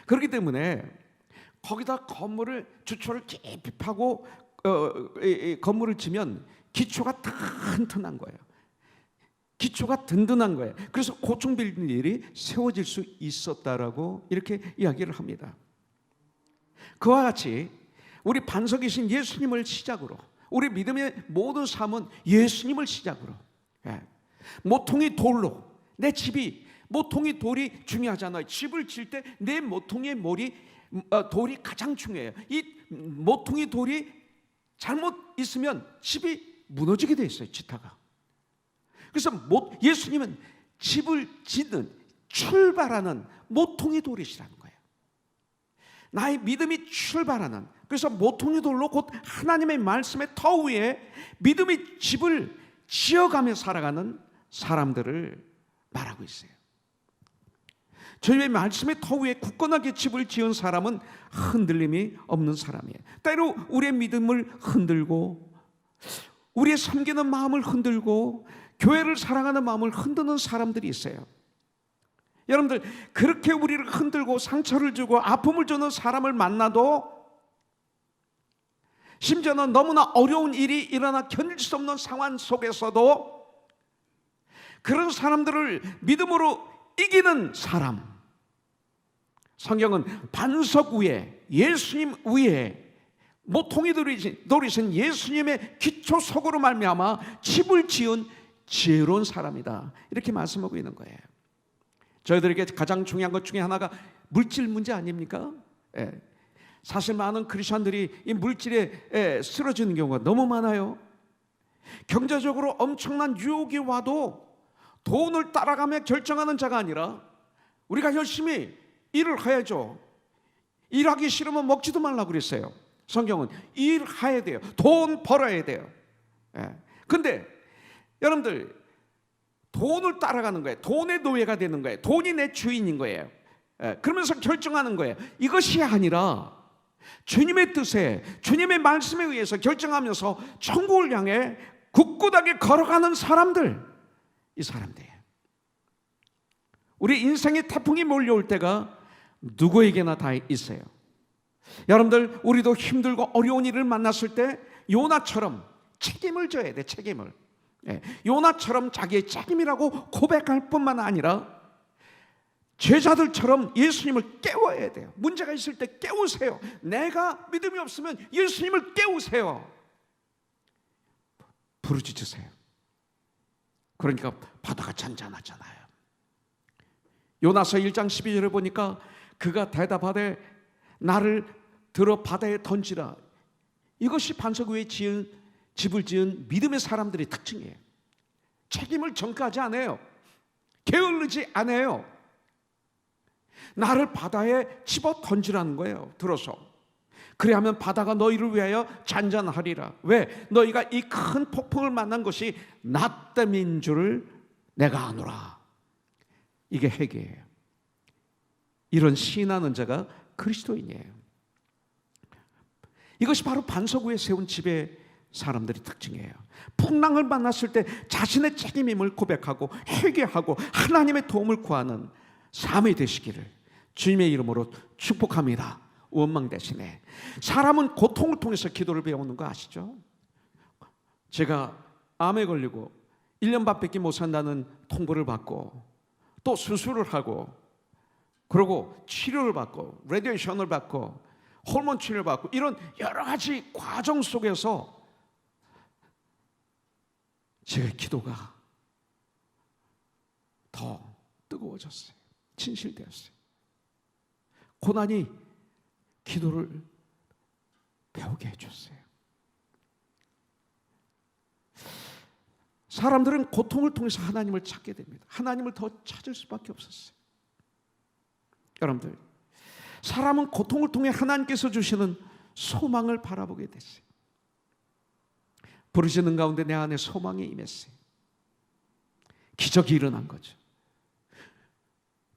그렇기 때문에 거기다 주초를 깊이 파고 건물을 지면 기초가 튼튼한 거예요. 기초가 든든한 거예요. 그래서 고층 빌딩들이 세워질 수 있었다라고 이렇게 이야기를 합니다. 그와 같이 우리 반석이신 예수님을 시작으로, 우리 믿음의 모든 삶은 예수님을 시작으로, 모퉁이 돌로, 내 집이 모퉁이 돌이 중요하잖아요. 집을 질 때 내 모퉁이의 돌이 가장 중요해요. 이 모퉁이 돌이 잘못 있으면 집이 무너지게 돼 있어요. 지타가. 그래서 예수님은 집을 짓는, 출발하는 모퉁이 돌이시라는 거예요. 나의 믿음이 출발하는, 그래서 모퉁이 돌로 곧 하나님의 말씀의 터 위에 믿음의 집을 지어가며 살아가는 사람들을 말하고 있어요. 주님의 말씀의 터 위에 굳건하게 집을 지은 사람은 흔들림이 없는 사람이에요. 때로 우리의 믿음을 흔들고 우리의 섬기는 마음을 흔들고 교회를 사랑하는 마음을 흔드는 사람들이 있어요. 여러분들, 그렇게 우리를 흔들고 상처를 주고 아픔을 주는 사람을 만나도, 심지어는 너무나 어려운 일이 일어나 견딜 수 없는 상황 속에서도 그런 사람들을 믿음으로 이기는 사람, 성경은 반석 위에, 예수님 위에 모퉁이 돌이신 예수님의 기초석으로 말미암아 집을 지은 지혜로운 사람이다, 이렇게 말씀하고 있는 거예요. 저희들에게 가장 중요한 것 중에 하나가 물질 문제 아닙니까? 사실 많은 크리스천들이 이 물질에 쓰러지는 경우가 너무 많아요. 경제적으로 엄청난 유혹이 와도 돈을 따라가며 결정하는 자가 아니라 우리가 열심히 일을 해야죠. 일하기 싫으면 먹지도 말라고 그랬어요. 성경은 일해야 돼요. 돈 벌어야 돼요. 근데 여러분들, 돈을 따라가는 거예요. 돈의 노예가 되는 거예요. 돈이 내 주인인 거예요. 그러면서 결정하는 거예요. 이것이 아니라 주님의 뜻에, 주님의 말씀에 의해서 결정하면서 천국을 향해 굳굳하게 걸어가는 사람들, 이 사람들이에요. 우리 인생의 태풍이 몰려올 때가 누구에게나 다 있어요. 여러분들, 우리도 힘들고 어려운 일을 만났을 때 요나처럼 책임을 져야 돼. 책임을. 요나처럼 자기의 책임이라고 고백할 뿐만 아니라 제자들처럼 예수님을 깨워야 돼요. 문제가 있을 때 깨우세요. 내가 믿음이 없으면 예수님을 깨우세요. 부르짖으세요. 그러니까 바다가 잔잔하잖아요. 요나서 1장 12절에 보니까 그가 대답하되 나를 들어 바다에 던지라. 이것이 반석 위에 집을 지은 믿음의 사람들의 특징이에요. 책임을 전가하지 않아요. 게을르지 않아요. 나를 바다에 집어 던지라는 거예요. 들어서. 그래야면 바다가 너희를 위하여 잔잔하리라. 왜? 너희가 이 큰 폭풍을 만난 것이 나 때문인 줄을 내가 아노라. 이게 회개예요. 이런 시인하는 자가 그리스도인이에요. 이것이 바로 반석 위에 세운 집의 사람들의 특징이에요. 풍랑을 만났을 때 자신의 책임임을 고백하고 회개하고 하나님의 도움을 구하는 삶이 되시기를 주님의 이름으로 축복합니다. 원망 대신에 사람은 고통을 통해서 기도를 배우는 거 아시죠? 제가 암에 걸리고 1년 반밖에 못 산다는 통보를 받고 또 수술을 하고 그리고 치료를 받고 레디에이션을 받고 호르몬 치료를 받고 이런 여러 가지 과정 속에서 제 기도가 더 뜨거워졌어요. 진실되었어요. 고난이 기도를 배우게 해줬어요. 사람들은 고통을 통해서 하나님을 찾게 됩니다. 하나님을 더 찾을 수밖에 없었어요. 여러분들, 사람은 고통을 통해 하나님께서 주시는 소망을 바라보게 됐어요. 부르시는 가운데 내 안에 소망이 임했어요. 기적이 일어난 거죠.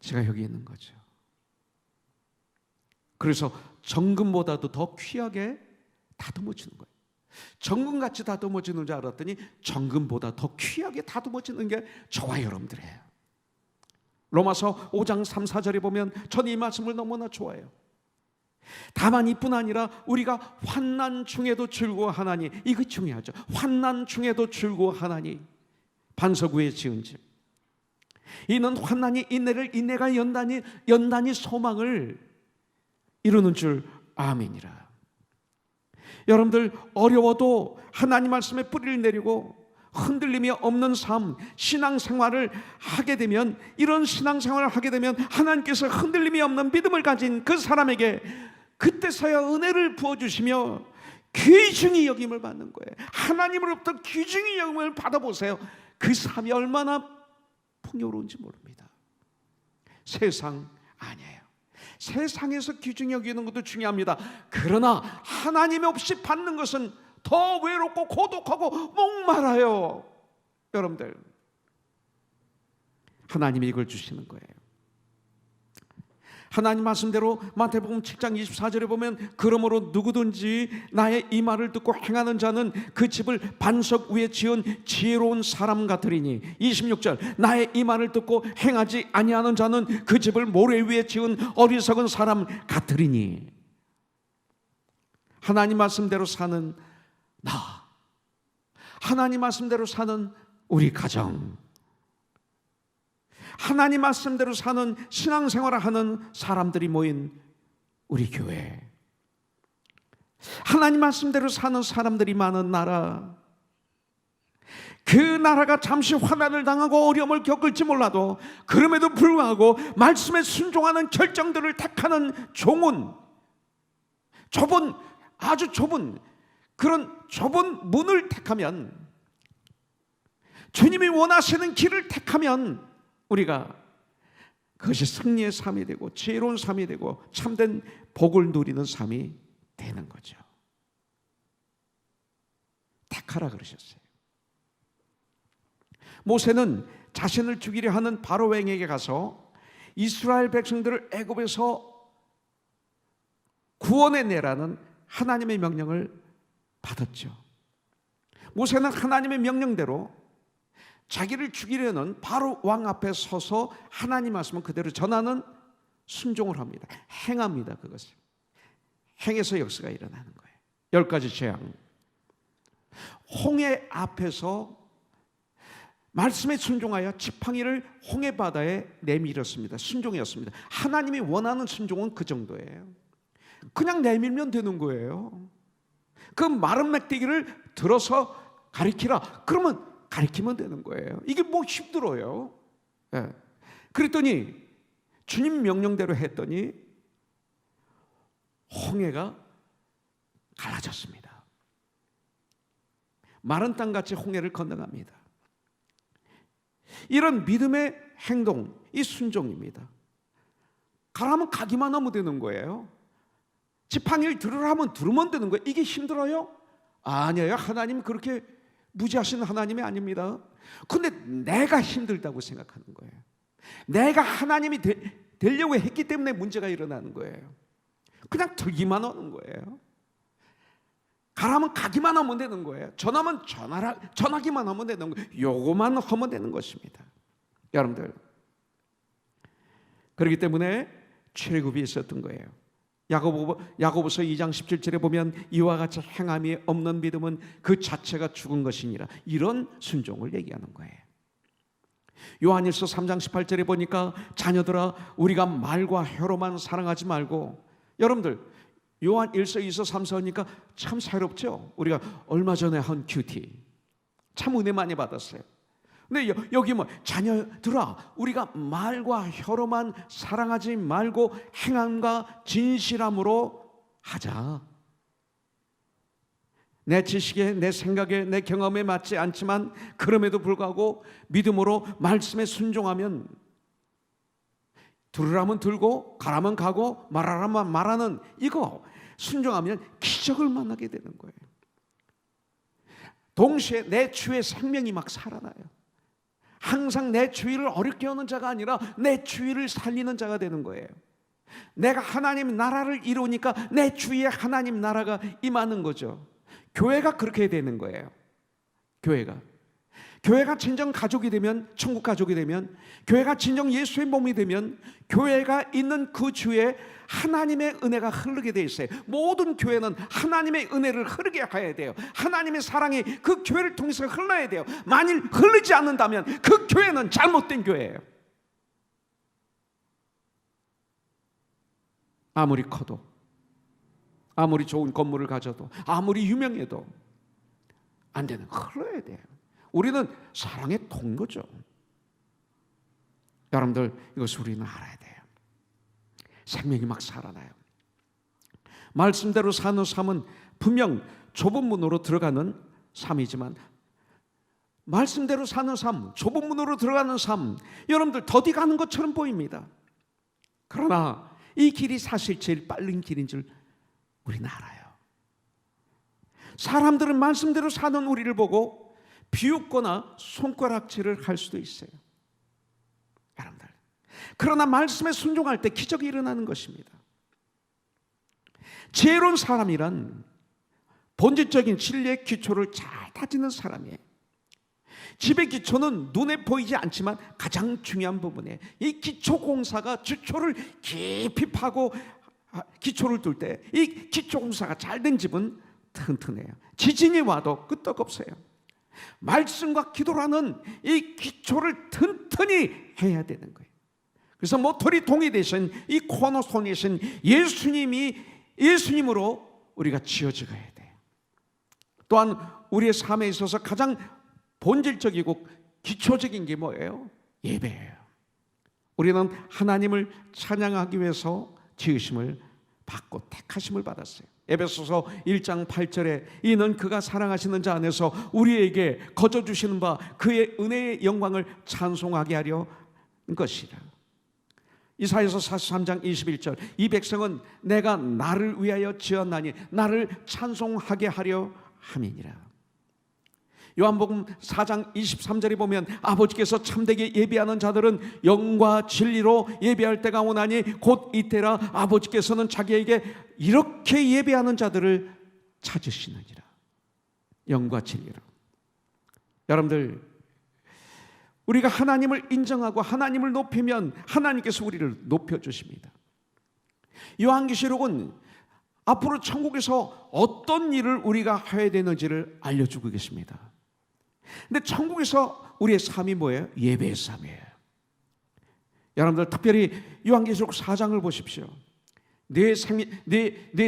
제가 여기 있는 거죠. 그래서 정금보다도 더 귀하게 다듬어지는 거예요. 정금같이 다듬어지는 줄 알았더니 정금보다 더 귀하게 다듬어지는 게 저와 여러분들이에요. 로마서 5장 3, 4절에 보면 전 이 말씀을 너무나 좋아해요. 다만 이뿐 아니라 우리가 환난 중에도 즐거워하나니, 이거 중요하죠. 환난 중에도 즐거워하나니 반석 위에 지은 집. 이는 환난이 인내를, 인내가 연단이 소망을 이루는 줄 아멘이라. 여러분들, 어려워도 하나님 말씀에 뿌리를 내리고 흔들림이 없는 삶, 신앙생활을 하게 되면, 이런 신앙생활을 하게 되면 하나님께서 흔들림이 없는 믿음을 가진 그 사람에게 그때서야 은혜를 부어주시며 귀중히 여김을 받는 거예요. 하나님으로부터 귀중히 여김을 받아보세요. 그 삶이 얼마나 풍요로운지 모릅니다. 세상 아니에요. 세상에서 기준이 여기는 것도 중요합니다. 그러나 하나님 없이 받는 것은 더 외롭고 고독하고 목말라요. 여러분들, 하나님이 이걸 주시는 거예요. 하나님 말씀대로 마태복음 7장 24절에 보면 그러므로 누구든지 나의 이 말을 듣고 행하는 자는 그 집을 반석 위에 지은 지혜로운 사람 같으리니, 26절 나의 이 말을 듣고 행하지 아니하는 자는 그 집을 모래 위에 지은 어리석은 사람 같으리니. 하나님 말씀대로 사는 나, 하나님 말씀대로 사는 우리 가정, 하나님 말씀대로 사는 신앙생활을 하는 사람들이 모인 우리 교회, 하나님 말씀대로 사는 사람들이 많은 나라, 그 나라가 잠시 화난을 당하고 어려움을 겪을지 몰라도 그럼에도 불구하고 말씀에 순종하는 결정들을 택하는 종은 아주 좁은 그런 좁은 문을 택하면, 주님이 원하시는 길을 택하면 우리가 그것이 승리의 삶이 되고 지혜로운 삶이 되고 참된 복을 누리는 삶이 되는 거죠. 택하라 그러셨어요. 모세는 자신을 죽이려 하는 바로 왕에게 가서 이스라엘 백성들을 애굽에서 구원해 내라는 하나님의 명령을 받았죠. 모세는 하나님의 명령대로 자기를 죽이려는 바로 왕 앞에 서서 하나님 말씀을 그대로 전하는 순종을 합니다. 행합니다. 그것을 행해서 역사가 일어나는 거예요. 10가지 재앙, 홍해 앞에서 말씀에 순종하여 지팡이를 홍해 바다에 내밀었습니다. 순종이었습니다. 하나님이 원하는 순종은 그 정도예요. 그냥 내밀면 되는 거예요. 그 마른 맥대기를 들어서 가리키라 그러면 가리키면 되는 거예요. 이게 뭐 힘들어요. 예. 그랬더니 주님 명령대로 했더니 홍해가 갈라졌습니다. 마른 땅같이 홍해를 건너갑니다. 이런 믿음의 행동, 이 순종입니다. 가라면 가기만 하면 되는 거예요. 지팡이를 들으라면 들으면 되는 거예요. 이게 힘들어요? 아니에요. 하나님 그렇게 무지하신 하나님이 아닙니다. 근데 내가 힘들다고 생각하는 거예요. 내가 하나님이 되려고 했기 때문에 문제가 일어나는 거예요. 그냥 들기만 하는 거예요. 가라면 가기만 하면 되는 거예요. 전하면 전하기만 하면 되는 거예요. 요거만 하면 되는 것입니다. 여러분들, 그렇기 때문에 출애굽이 있었던 거예요. 야고보서 2장 17절에 보면 이와 같이 행함이 없는 믿음은 그 자체가 죽은 것이니라, 이런 순종을 얘기하는 거예요. 요한일서 3장 18절에 보니까 자녀들아 우리가 말과 혀로만 사랑하지 말고, 여러분들 요한일서 2서 3서 하니까 참 새롭죠. 우리가 얼마 전에 한 큐티 참 은혜 많이 받았어요. 근데 여기 뭐 자녀들아 우리가 말과 혀로만 사랑하지 말고 행함과 진실함으로 하자. 내 지식에, 내 생각에, 내 경험에 맞지 않지만 그럼에도 불구하고 믿음으로 말씀에 순종하면, 들으라면 들고 가라면 가고 말하라면 말하는 이거 순종하면 기적을 만나게 되는 거예요. 동시에 내 주위에 생명이 막 살아나요. 항상 내 주위를 어렵게 하는 자가 아니라 내 주위를 살리는 자가 되는 거예요. 내가 하나님 나라를 이루니까 내 주위에 하나님 나라가 임하는 거죠. 교회가 그렇게 되는 거예요. 교회가 진정 가족이 되면, 천국 가족이 되면, 교회가 진정 예수의 몸이 되면 교회가 있는 그 주에 하나님의 은혜가 흐르게 돼 있어요. 모든 교회는 하나님의 은혜를 흐르게 해야 돼요. 하나님의 사랑이 그 교회를 통해서 흘러야 돼요. 만일 흐르지 않는다면 그 교회는 잘못된 교회예요. 아무리 커도, 아무리 좋은 건물을 가져도, 아무리 유명해도 안 되는, 흘러야 돼요. 우리는 사랑의 통로죠. 여러분들 이것을 우리는 알아야 돼요. 생명이 막 살아나요. 말씀대로 사는 삶은 분명 좁은 문으로 들어가는 삶이지만, 말씀대로 사는 삶, 좁은 문으로 들어가는 삶, 여러분들 더디 가는 것처럼 보입니다. 그러나 이 길이 사실 제일 빠른 길인 줄 우리는 알아요. 사람들은 말씀대로 사는 우리를 보고 비웃거나 손가락질을 할 수도 있어요. 여러분들, 그러나 말씀에 순종할 때 기적이 일어나는 것입니다. 지혜로운 사람이란 본질적인 진리의 기초를 잘 다지는 사람이에요. 집의 기초는 눈에 보이지 않지만 가장 중요한 부분이에요. 이 기초 공사가 기초를 깊이 파고 기초를 둘 때 이 기초 공사가 잘 된 집은 튼튼해요. 지진이 와도 끄떡없어요. 말씀과 기도라는 이 기초를 튼튼히 해야 되는 거예요. 그래서 모터리 동이 되신 이 코너스톤이신 예수님으로 우리가 지어져 가야 돼요. 또한 우리의 삶에 있어서 가장 본질적이고 기초적인 게 뭐예요? 예배예요. 우리는 하나님을 찬양하기 위해서 지으심을 받고 택하심을 받았어요. 에베소서 1장 8절에 이는 그가 사랑하시는 자 안에서 우리에게 거저 주시는 바 그의 은혜의 영광을 찬송하게 하려 것이라. 이사야서 43장 21절 이 백성은 내가 나를 위하여 지었나니 나를 찬송하게 하려 함이니라. 요한복음 4장 23절에 보면 아버지께서 참되게 예배하는 자들은 영과 진리로 예배할 때가 오나니 곧 이때라. 아버지께서는 자기에게 이렇게 예배하는 자들을 찾으시느니라. 영과 진리로. 여러분들, 우리가 하나님을 인정하고 하나님을 높이면 하나님께서 우리를 높여주십니다. 요한계시록은 앞으로 천국에서 어떤 일을 우리가 해야 되는지를 알려주고 계십니다. 근데 천국에서 우리의 삶이 뭐예요? 예배의 삶이에요. 여러분들, 특별히 요한계시록 4장을 보십시오. 내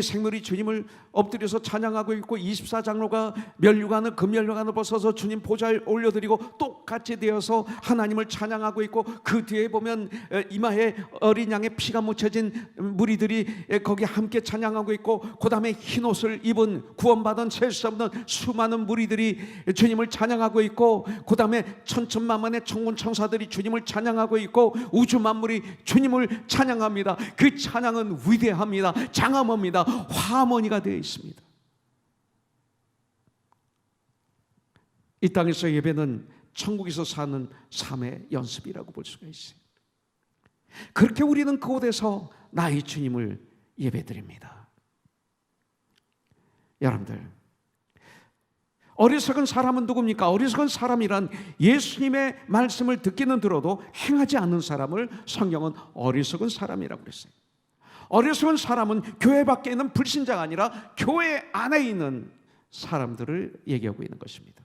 생물이 주님을 엎드려서 찬양하고 있고 24장로가 면류관을 금면류관을 벗어서 주님 보좌에 올려드리고 똑같이 되어서 하나님을 찬양하고 있고 그 뒤에 보면 이마에 어린 양의 피가 묻혀진 무리들이 거기 함께 찬양하고 있고 그 다음에 흰옷을 입은 구원받은 셀 수 없는 수많은 무리들이 주님을 찬양하고 있고 그 다음에 천천만만의 천군 천사들이 주님을 찬양하고 있고 우주 만물이 주님을 찬양합니다. 그 찬양은 위대합니다. 장엄합니다. 화모니가 되어 있습니다. 이 땅에서 예배는 천국에서 사는 삶의 연습이라고 볼 수가 있어요. 그렇게 우리는 그곳에서 나의 주님을 예배드립니다. 여러분들, 어리석은 사람은 누굽니까? 어리석은 사람이란 예수님의 말씀을 듣기는 들어도 행하지 않는 사람을 성경은 어리석은 사람이라고 그랬어요. 어리석은 사람은 교회 밖에 있는 불신자가 아니라 교회 안에 있는 사람들을 얘기하고 있는 것입니다.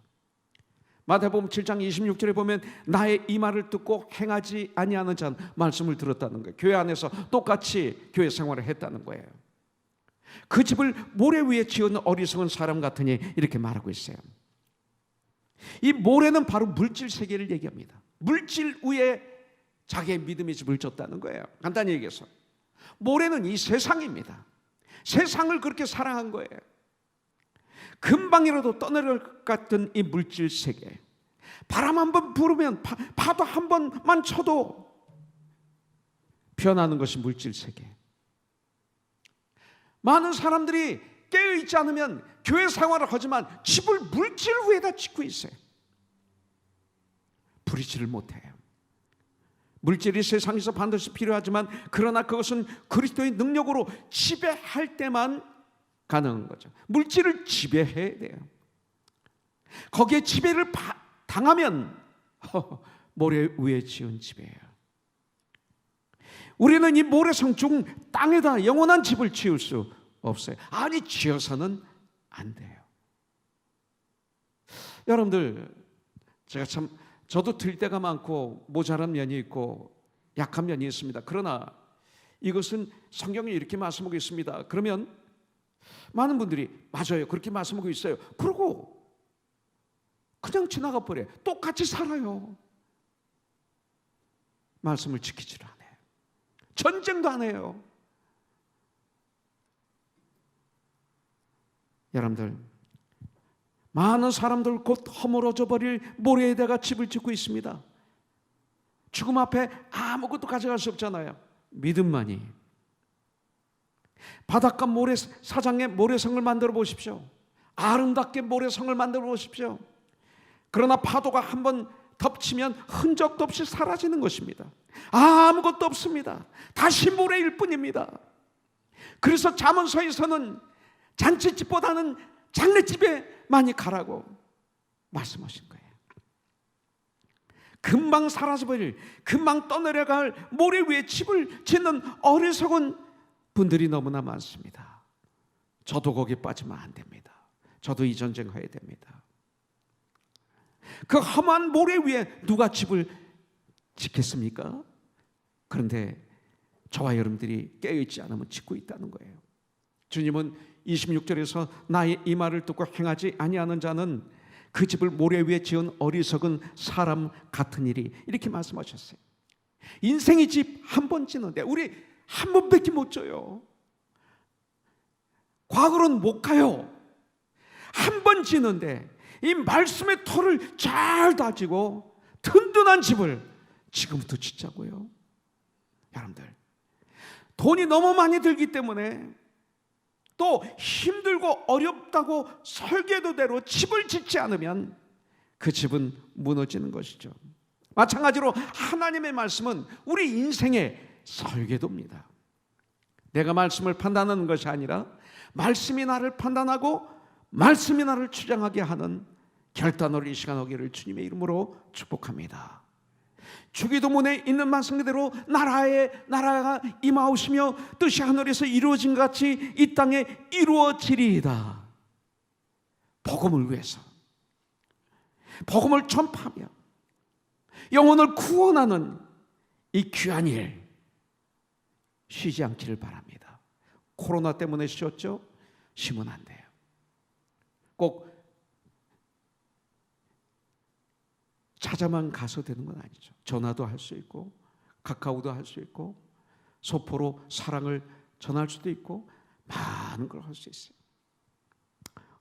마태복음 7장 26절에 보면 나의 이 말을 듣고 행하지 아니하는 자는 말씀을 들었다는 거예요. 교회 안에서 똑같이 교회 생활을 했다는 거예요. 그 집을 모래 위에 지은 어리석은 사람 같으니 이렇게 말하고 있어요. 이 모래는 바로 물질 세계를 얘기합니다. 물질 위에 자기의 믿음의 집을 졌다는 거예요. 간단히 얘기해서 모래는 이 세상입니다. 세상을 그렇게 사랑한 거예요. 금방이라도 떠내려갈 것 같은 이 물질 세계, 바람 한번 불으면 파도 한 번만 쳐도 변하는 것이 물질 세계. 많은 사람들이 깨어있지 않으면 교회 생활을 하지만 집을 물질 위에다 짓고 있어요. 부리지를 못해요. 물질이 세상에서 반드시 필요하지만 그러나 그것은 그리스도의 능력으로 지배할 때만 가능한 거죠. 물질을 지배해야 돼요. 거기에 지배를 당하면 모래 위에 지은 집이에요. 우리는 이 모래성 중 땅에다 영원한 집을 지을 수 없어요. 아니, 지어서는 안 돼요. 여러분들, 저도 틀 때가 많고 모자란 면이 있고 약한 면이 있습니다. 그러나 이것은 성경이 이렇게 말씀하고 있습니다. 그러면 많은 분들이 맞아요, 그렇게 말씀하고 있어요. 그러고 그냥 지나가 버려요. 똑같이 살아요. 말씀을 지키질 않아요. 전쟁도 안 해요. 여러분들, 많은 사람들 곧 허물어져 버릴 모래에다가 집을 짓고 있습니다. 죽음 앞에 아무것도 가져갈 수 없잖아요. 믿음만이. 바닷가 사장의 모래성을 만들어 보십시오. 아름답게 모래성을 만들어 보십시오. 그러나 파도가 한번 덮치면 흔적도 없이 사라지는 것입니다. 아무것도 없습니다. 다시 모래일 뿐입니다. 그래서 잠언서에서는 잔치집보다는 장례집에 많이 가라고 말씀하신 거예요. 금방 사라져버릴, 금방 떠내려갈 모래 위에 집을 짓는 어리석은 분들이 너무나 많습니다. 저도 거기에 빠지면 안 됩니다. 저도 이 전쟁 해야 됩니다. 그 험한 모래 위에 누가 집을 짓겠습니까? 그런데 저와 여러분들이 깨어있지 않으면 짓고 있다는 거예요. 주님은 26절에서 나의 이 말을 듣고 행하지 아니하는 자는 그 집을 모래 위에 지은 어리석은 사람 같은 일이, 이렇게 말씀하셨어요. 인생의 집 한 번 짓는데 우리 한 번밖에 못 져요. 과거로는 못 가요. 한 번 짓는데 이 말씀의 터를 잘 다지고 든든한 집을 지금부터 짓자고요. 여러분들, 돈이 너무 많이 들기 때문에 또 힘들고 어렵다고 설계도대로 집을 짓지 않으면 그 집은 무너지는 것이죠. 마찬가지로 하나님의 말씀은 우리 인생의 설계도입니다. 내가 말씀을 판단하는 것이 아니라 말씀이 나를 판단하고 말씀이 나를 주장하게 하는 결단을 이 시간 오기를 주님의 이름으로 축복합니다. 주기도문에 있는 말씀 그대로 나라가 임하오시며 뜻이 하늘에서 이루어진 것 같이 이 땅에 이루어지리이다. 복음을 위해서, 복음을 전파하며 영혼을 구원하는 이 귀한 일 쉬지 않기를 바랍니다. 코로나 때문에 쉬었죠? 쉬면 안 돼요. 꼭 찾아만 가서 되는 건 아니죠. 전화도 할 수 있고 카카오도 할 수 있고 소포로 사랑을 전할 수도 있고 많은 걸 할 수 있어요.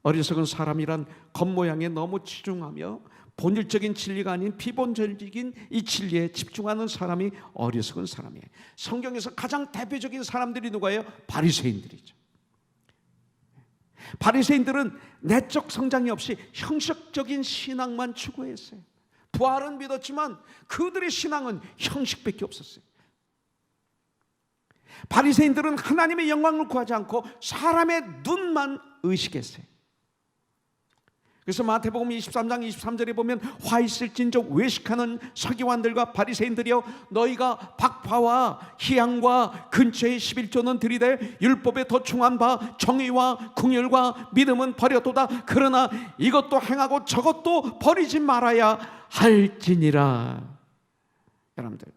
어리석은 사람이란 겉모양에 너무 치중하며 본질적인 진리가 아닌 비본질적인 이 진리에 집중하는 사람이 어리석은 사람이에요. 성경에서 가장 대표적인 사람들이 누구예요? 바리새인들이죠. 바리새인들은 내적 성장이 없이 형식적인 신앙만 추구했어요. 부활은 믿었지만 그들의 신앙은 형식밖에 없었어요. 바리새인들은 하나님의 영광을 구하지 않고 사람의 눈만 의식했어요. 그래서 마태복음 23장 23절에 보면 화 있을진저 외식하는 서기관들과 바리새인들이여, 너희가 박파와 희향과 근처의 11조는 들이되 율법에 도충한 바 정의와 긍휼과 믿음은 버려도다. 그러나 이것도 행하고 저것도 버리지 말아야 할지니라. 여러분들,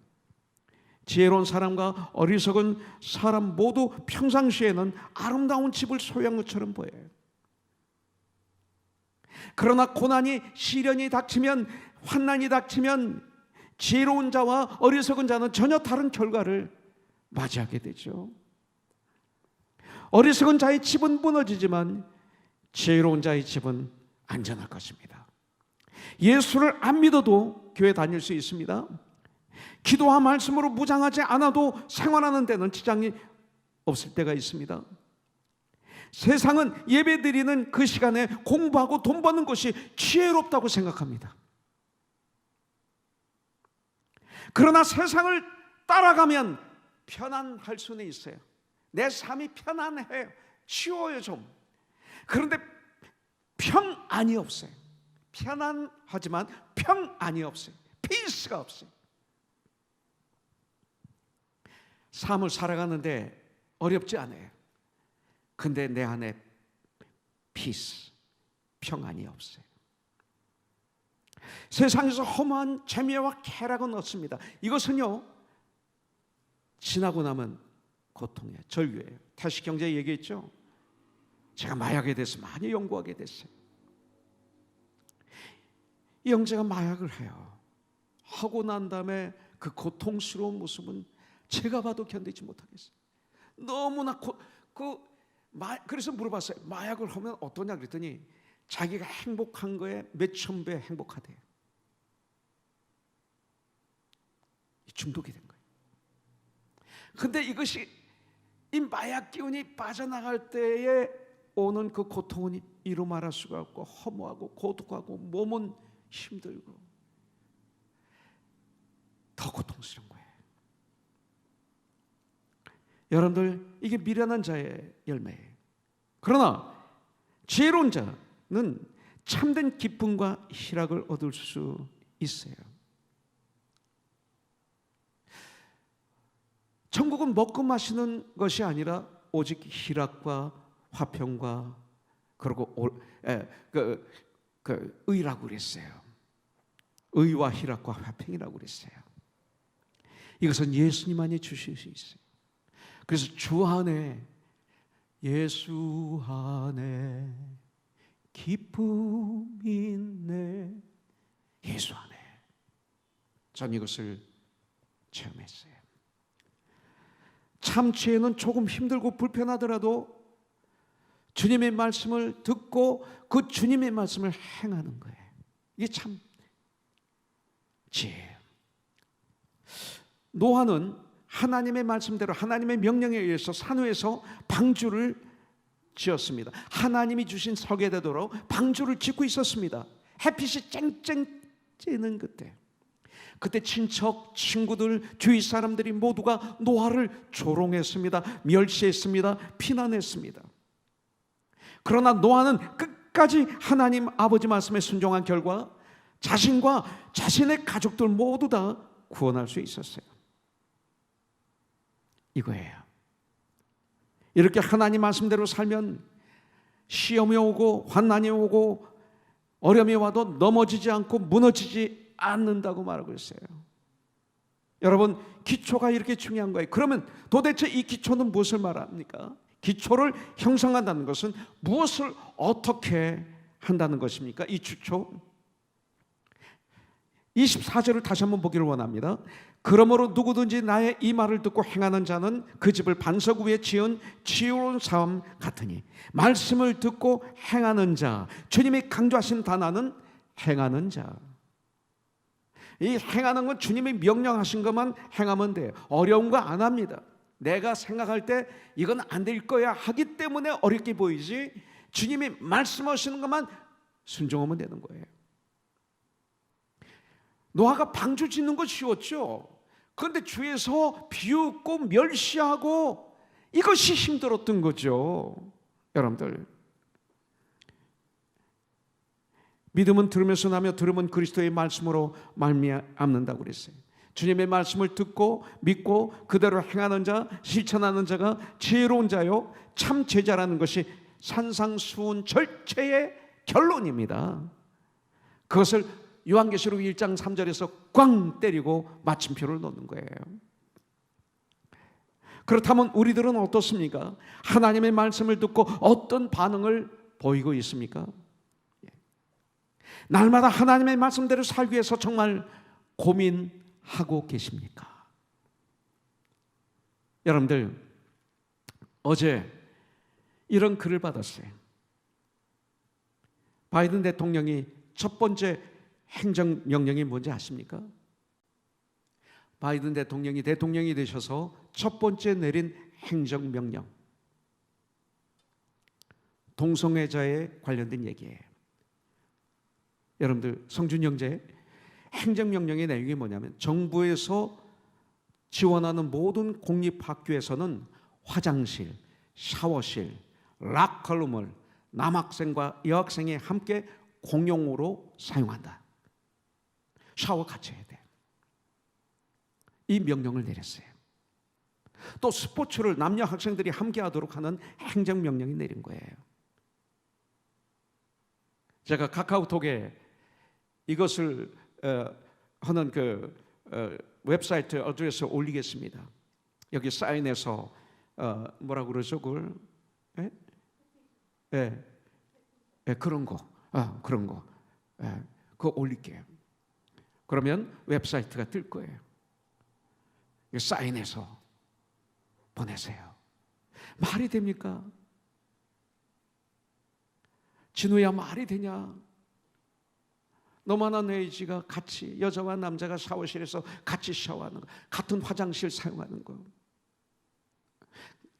지혜로운 사람과 어리석은 사람 모두 평상시에는 아름다운 집을 소유한 것처럼 보여요. 그러나 고난이, 시련이 닥치면, 환난이 닥치면 지혜로운 자와 어리석은 자는 전혀 다른 결과를 맞이하게 되죠. 어리석은 자의 집은 무너지지만 지혜로운 자의 집은 안전할 것입니다. 예수를 안 믿어도 교회 다닐 수 있습니다. 기도와 말씀으로 무장하지 않아도 생활하는 데는 지장이 없을 때가 있습니다. 세상은 예배드리는 그 시간에 공부하고 돈 버는 것이 지혜롭다고 생각합니다. 그러나 세상을 따라가면 편안할 수는 있어요. 내 삶이 편안해요. 쉬워요 좀. 그런데 평안이 없어요. 편안하지만 평안이 없어요. 피스가 없어요. 삶을 살아가는데 어렵지 않아요. 근데 내 안에 피스, 평안이 없어요. 세상에서 허무한 재미와 쾌락은 없습니다. 이것은요, 지나고 나면 고통이에요. 절규예요. 태식경제 얘기했죠. 제가 마약에 대해서 많이 연구하게 됐어요. 이 형제가 마약을 해요. 하고 난 다음에 그 고통스러운 모습은 제가 봐도 견디지 못하겠어요. 너무나 그래서 물어봤어요. 마약을 하면 어떠냐 그랬더니 자기가 행복한 거에 몇천 배 행복하대요. 중독이 된 거예요. 근데 이것이 이 마약 기운이 빠져나갈 때에 오는 그 고통은 이루 말할 수가 없고 허무하고 고독하고 몸은 힘들고 더 고통스러운 거예요. 여러분들, 이게 미련한 자의 열매예요. 그러나 지혜로운 자는 참된 기쁨과 희락을 얻을 수 있어요. 천국은 먹고 마시는 것이 아니라 오직 희락과 화평과 그리고 의라고 그랬어요. 의와 희락과 화평이라고 그랬어요. 이것은 예수님만이 주실 수 있어요. 그래서 주 안에, 예수 안에 기쁨이 있네. 예수 안에. 전 이것을 체험했어요. 참 지혜는 조금 힘들고 불편하더라도 주님의 말씀을 듣고 그 주님의 말씀을 행하는 거예요. 이게 참 지혜예요. 노아는 하나님의 말씀대로 하나님의 명령에 의해서 산위에서 방주를 지었습니다. 하나님이 주신 서계대도로 방주를 짓고 있었습니다. 햇빛이 쨍쨍 찌는 그때 친척, 친구들, 주위 사람들이 모두가 노아를 조롱했습니다. 멸시했습니다. 비난했습니다. 그러나 노아는 끝까지 하나님 아버지 말씀에 순종한 결과 자신과 자신의 가족들 모두 다 구원할 수 있었어요. 이거예요. 이렇게 하나님 말씀대로 살면 시험이 오고 환난이 오고 어려움이 와도 넘어지지 않고 무너지지 않는다고 말하고 있어요. 여러분, 기초가 이렇게 중요한 거예요. 그러면 도대체 이 기초는 무엇을 말합니까? 기초를 형성한다는 것은 무엇을 어떻게 한다는 것입니까? 이 기초 24절을 다시 한번 보기를 원합니다. 그러므로 누구든지 나의 이 말을 듣고 행하는 자는 그 집을 반석 위에 지은 지혜로운 사람 같으니, 말씀을 듣고 행하는 자, 주님이 강조하신 단어는 행하는 자. 이 행하는 건 주님이 명령하신 것만 행하면 돼요. 어려운 거 안 합니다. 내가 생각할 때 이건 안 될 거야 하기 때문에 어렵게 보이지, 주님이 말씀하시는 것만 순종하면 되는 거예요. 노아가 방주 짓는 거 쉬웠죠. 그런데 주위에서 비웃고 멸시하고 이것이 힘들었던 거죠. 여러분들, 믿음은 들으면서 나며 들음은 그리스도의 말씀으로 말미암는다고 그랬어요. 주님의 말씀을 듣고 믿고 그대로 행하는 자, 실천하는 자가 지혜로운 자요 참 제자라는 것이 산상수훈 절체의 결론입니다. 그것을 요한계시록 1장 3절에서 꽝 때리고 마침표를 놓는 거예요. 그렇다면 우리들은 어떻습니까? 하나님의 말씀을 듣고 어떤 반응을 보이고 있습니까? 날마다 하나님의 말씀대로 살기 위해서 정말 고민하고 계십니까? 여러분들, 어제 이런 글을 받았어요. 바이든 대통령이 첫 번째 행정명령이 뭔지 아십니까? 바이든 대통령이 되셔서 첫 번째 내린 행정명령, 동성애자에 관련된 얘기예요. 여러분들, 성준 형제, 행정명령의 내용이 뭐냐면 정부에서 지원하는 모든 공립학교에서는 화장실, 샤워실, 락커룸을 남학생과 여학생이 함께 공용으로 사용한다. 샤워 같이 해야 돼. 이 명령을 내렸어요. 또 스포츠를 남녀 학생들이 함께 하도록 하는 행정명령이 내린 거예요. 제가 카카오톡에 이것을 하는 그 웹사이트 어드레스 올리겠습니다. 여기 사인해서 뭐라고 그러죠? 그걸 그런 거, 그런 거, 그거 올릴게요. 그러면 웹사이트가 뜰 거예요. 사인해서 보내세요. 말이 됩니까? 진우야, 말이 되냐? 너만한 의지가 같이 여자와 남자가 샤워실에서 같이 샤워하는 거, 같은 화장실 사용하는 거,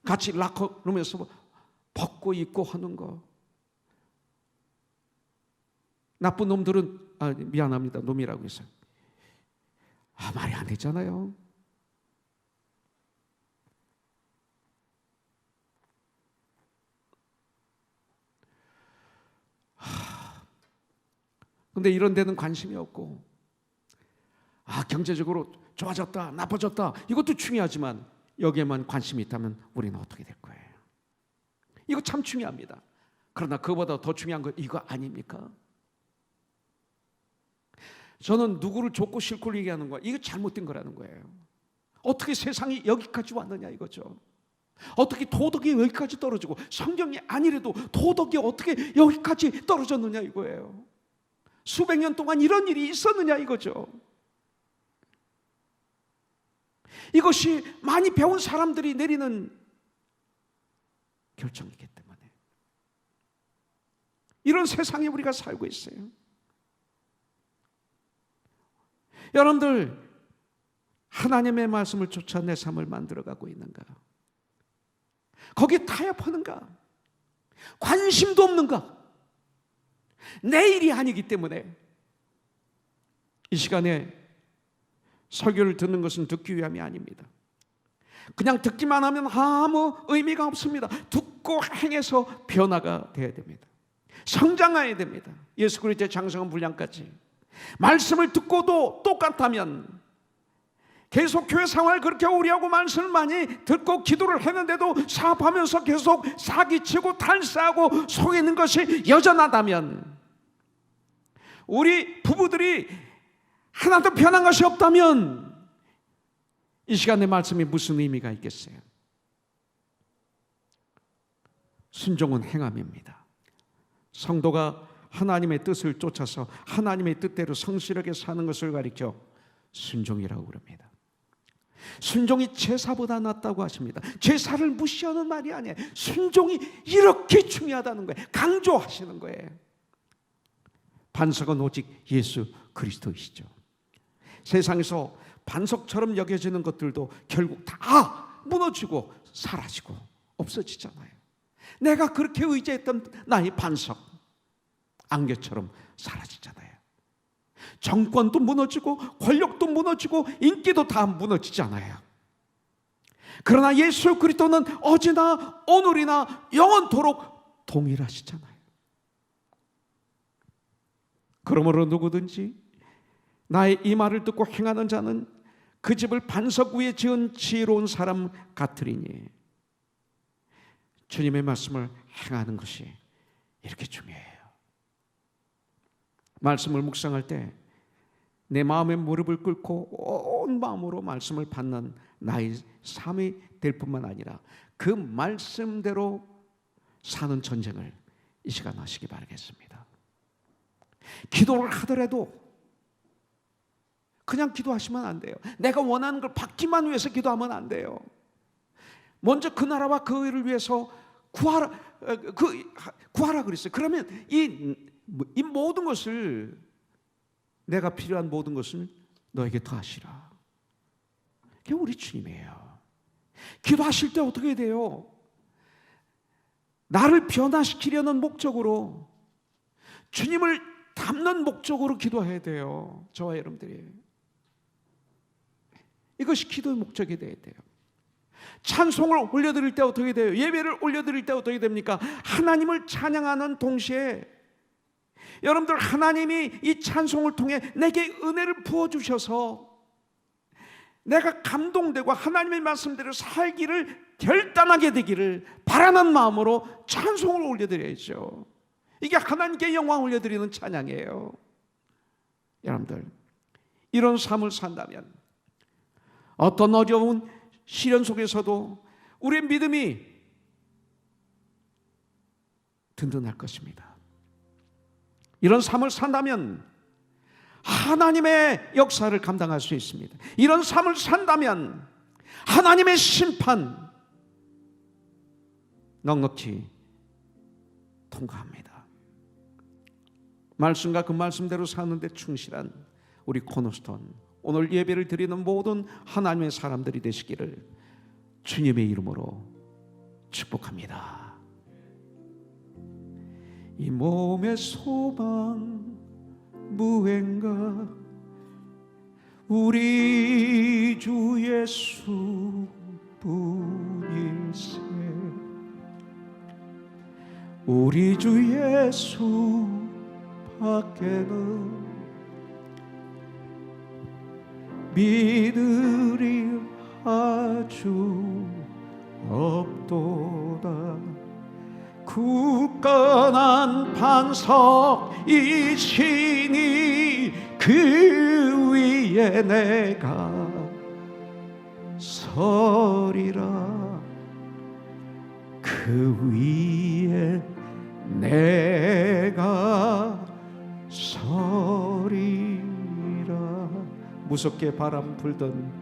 같이 락커룸에서 벗고 입고 하는 거. 나쁜 놈들은 미안합니다. 놈이라고 해서 말이 안 되잖아요. 근데 이런 데는 관심이 없고, 경제적으로 좋아졌다, 나빠졌다, 이것도 중요하지만 여기에만 관심이 있다면 우리는 어떻게 될 거예요? 이거 참 중요합니다. 그러나 그보다 더 중요한 건 이거 아닙니까? 저는 누구를 좋고 싫고 얘기하는 거야. 이거 잘못된 거라는 거예요. 어떻게 세상이 여기까지 왔느냐 이거죠. 어떻게 도덕이 여기까지 떨어지고, 성경이 아니래도 도덕이 어떻게 여기까지 떨어졌느냐 이거예요. 수백 년 동안 이런 일이 있었느냐 이거죠. 이것이 많이 배운 사람들이 내리는 결정이기 때문에 이런 세상에 우리가 살고 있어요. 여러분들, 하나님의 말씀을 쫓아 내 삶을 만들어가고 있는가? 거기에 타협하는가? 관심도 없는가? 내 일이 아니기 때문에 이 시간에 설교를 듣는 것은 듣기 위함이 아닙니다. 그냥 듣기만 하면 아무 의미가 없습니다. 듣고 행해서 변화가 되어야 됩니다. 성장해야 됩니다. 예수 그리스도의 장성한 분량까지. 말씀을 듣고도 똑같다면, 계속 교회 생활 그렇게 오래하고 말씀을 많이 듣고 기도를 했는데도 사업하면서 계속 사기치고 탈세하고 속이는 것이 여전하다면, 우리 부부들이 하나도 변한 것이 없다면 이 시간의 말씀이 무슨 의미가 있겠어요? 순종은 행함입니다. 성도가 하나님의 뜻을 쫓아서 하나님의 뜻대로 성실하게 사는 것을 가리켜 순종이라고 그럽니다. 순종이 제사보다 낫다고 하십니다. 제사를 무시하는 말이 아니에요. 순종이 이렇게 중요하다는 거예요. 강조하시는 거예요. 반석은 오직 예수 그리스도이시죠. 세상에서 반석처럼 여겨지는 것들도 결국 다 무너지고 사라지고 없어지잖아요. 내가 그렇게 의지했던 나의 반석, 안개처럼 사라지잖아요. 정권도 무너지고 권력도 무너지고 인기도 다 무너지잖아요. 그러나 예수 그리스도는 어제나 오늘이나 영원토록 동일하시잖아요. 그러므로 누구든지 나의 이 말을 듣고 행하는 자는 그 집을 반석 위에 지은 지혜로운 사람 같으리니, 주님의 말씀을 행하는 것이 이렇게 중요해요. 말씀을 묵상할 때 내 마음의 무릎을 꿇고 온 마음으로 말씀을 받는 나의 삶이 될 뿐만 아니라 그 말씀대로 사는 전쟁을 이 시간 하시기 바라겠습니다. 기도를 하더라도 그냥 기도하시면 안 돼요. 내가 원하는 걸 받기만 위해서 기도하면 안 돼요. 먼저 그 나라와 그 의를 위해서 구하라 그랬어요. 그러면 이 모든 것을, 내가 필요한 모든 것을 너에게 더하시라. 그게 우리 주님이에요. 기도하실 때 어떻게 돼요? 나를 변화시키려는 목적으로, 주님을 닮는 목적으로 기도해야 돼요. 저와 여러분들이. 이것이 기도의 목적이 되어야 돼요. 찬송을 올려드릴 때 어떻게 돼요? 예배를 올려드릴 때 어떻게 됩니까? 하나님을 찬양하는 동시에 여러분들, 하나님이 이 찬송을 통해 내게 은혜를 부어주셔서 내가 감동되고 하나님의 말씀대로 살기를 결단하게 되기를 바라는 마음으로 찬송을 올려드려야죠. 이게 하나님께 영광 올려드리는 찬양이에요. 여러분들, 이런 삶을 산다면 어떤 어려운 시련 속에서도 우리의 믿음이 든든할 것입니다. 이런 삶을 산다면 하나님의 역사를 감당할 수 있습니다. 이런 삶을 산다면 하나님의 심판 넉넉히 통과합니다. 말씀과 그 말씀대로 사는 데 충실한 우리 코너스톤, 오늘 예배를 드리는 모든 하나님의 사람들이 되시기를 주님의 이름으로 축복합니다. 이 몸의 소망 무행가 우리 주 예수 뿐일세. 우리 주 예수 밖에는 믿으리 아주 없도다. 굳건한 반석이시니 그 위에 내가 서리라. 그 위에 내가 서리라. 무섭게 바람 불던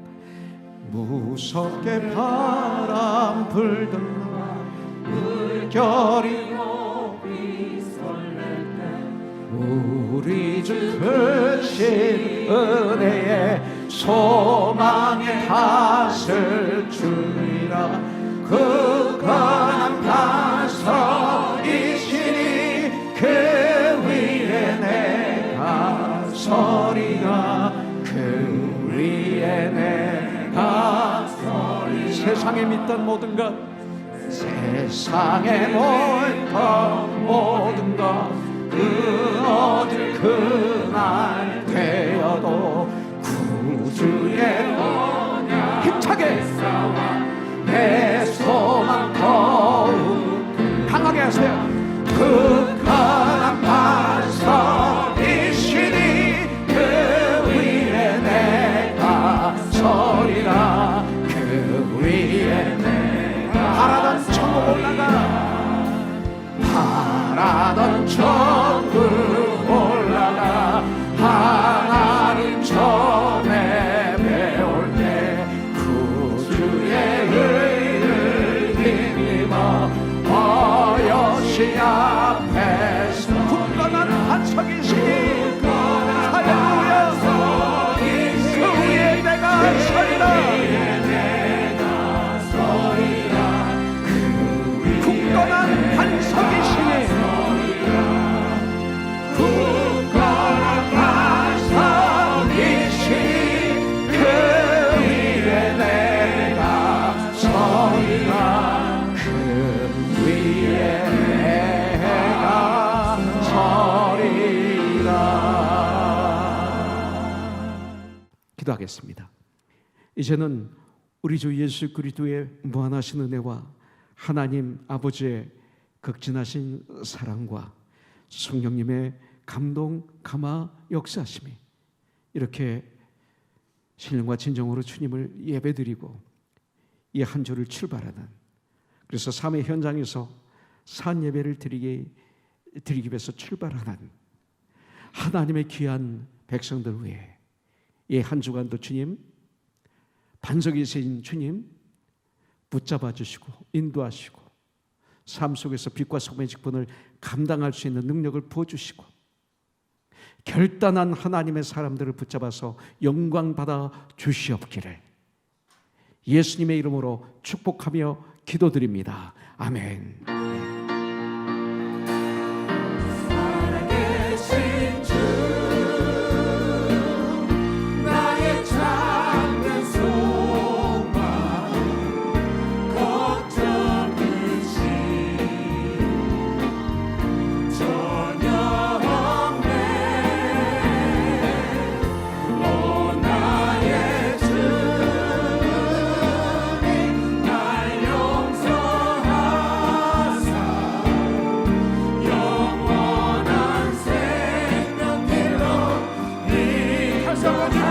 물결이 높이 설렐 때 우리 주 크신 은혜에 소망의 밭을 주리라. 굳건한 반석이시니 그 위에 내가 서리라. 그 위에 내가 서리라. 세상에 믿던 모든 것, 세상에 모든 것 끊어질 그날 되어도 구주의 언약 힘차게 싸워 내 소망 더욱 강하게 하세요. 굳건한 반석이시니 그 위에 내가 서리라. 그 위에 내가 바라던 천국 올라가, 바라던 천국 올라가 하나님 전에 배울 때 구주의 의를 힘입어 어여시 앞에서 굳건한 반석이시니 할렐루야. 그 위에 내가 서리라. 굳건한 반석이시니 굳건한 반석이시니 그 위에 내가 서리라. 그 위에 내가 서리라. 기도하겠습니다. 이제는 우리 주 예수 그리스도의 무한하신 은혜와 하나님 아버지의 극진하신 사랑과 성령님의 감동 감화 역사하심이 이렇게 신령과 진정으로 주님을 예배드리고 이 한 주를 출발하는, 그래서 삶의 현장에서 산 예배를 드리기 위해서 출발하는 하나님의 귀한 백성들 위해 이 한 주간도 주님, 반석이신 주님 붙잡아 주시고 인도하시고 삶 속에서 빛과 소금의 직분을 감당할 수 있는 능력을 부어주시고 결단한 하나님의 사람들을 붙잡아서 영광 받아 주시옵기를 예수님의 이름으로 축복하며 기도드립니다. 아멘.
살아계신 주 나의 작은 소망 걱정이시 전혀 없네. 오 나의 주님 날 용서하사 영원한 생명길로 이 결정을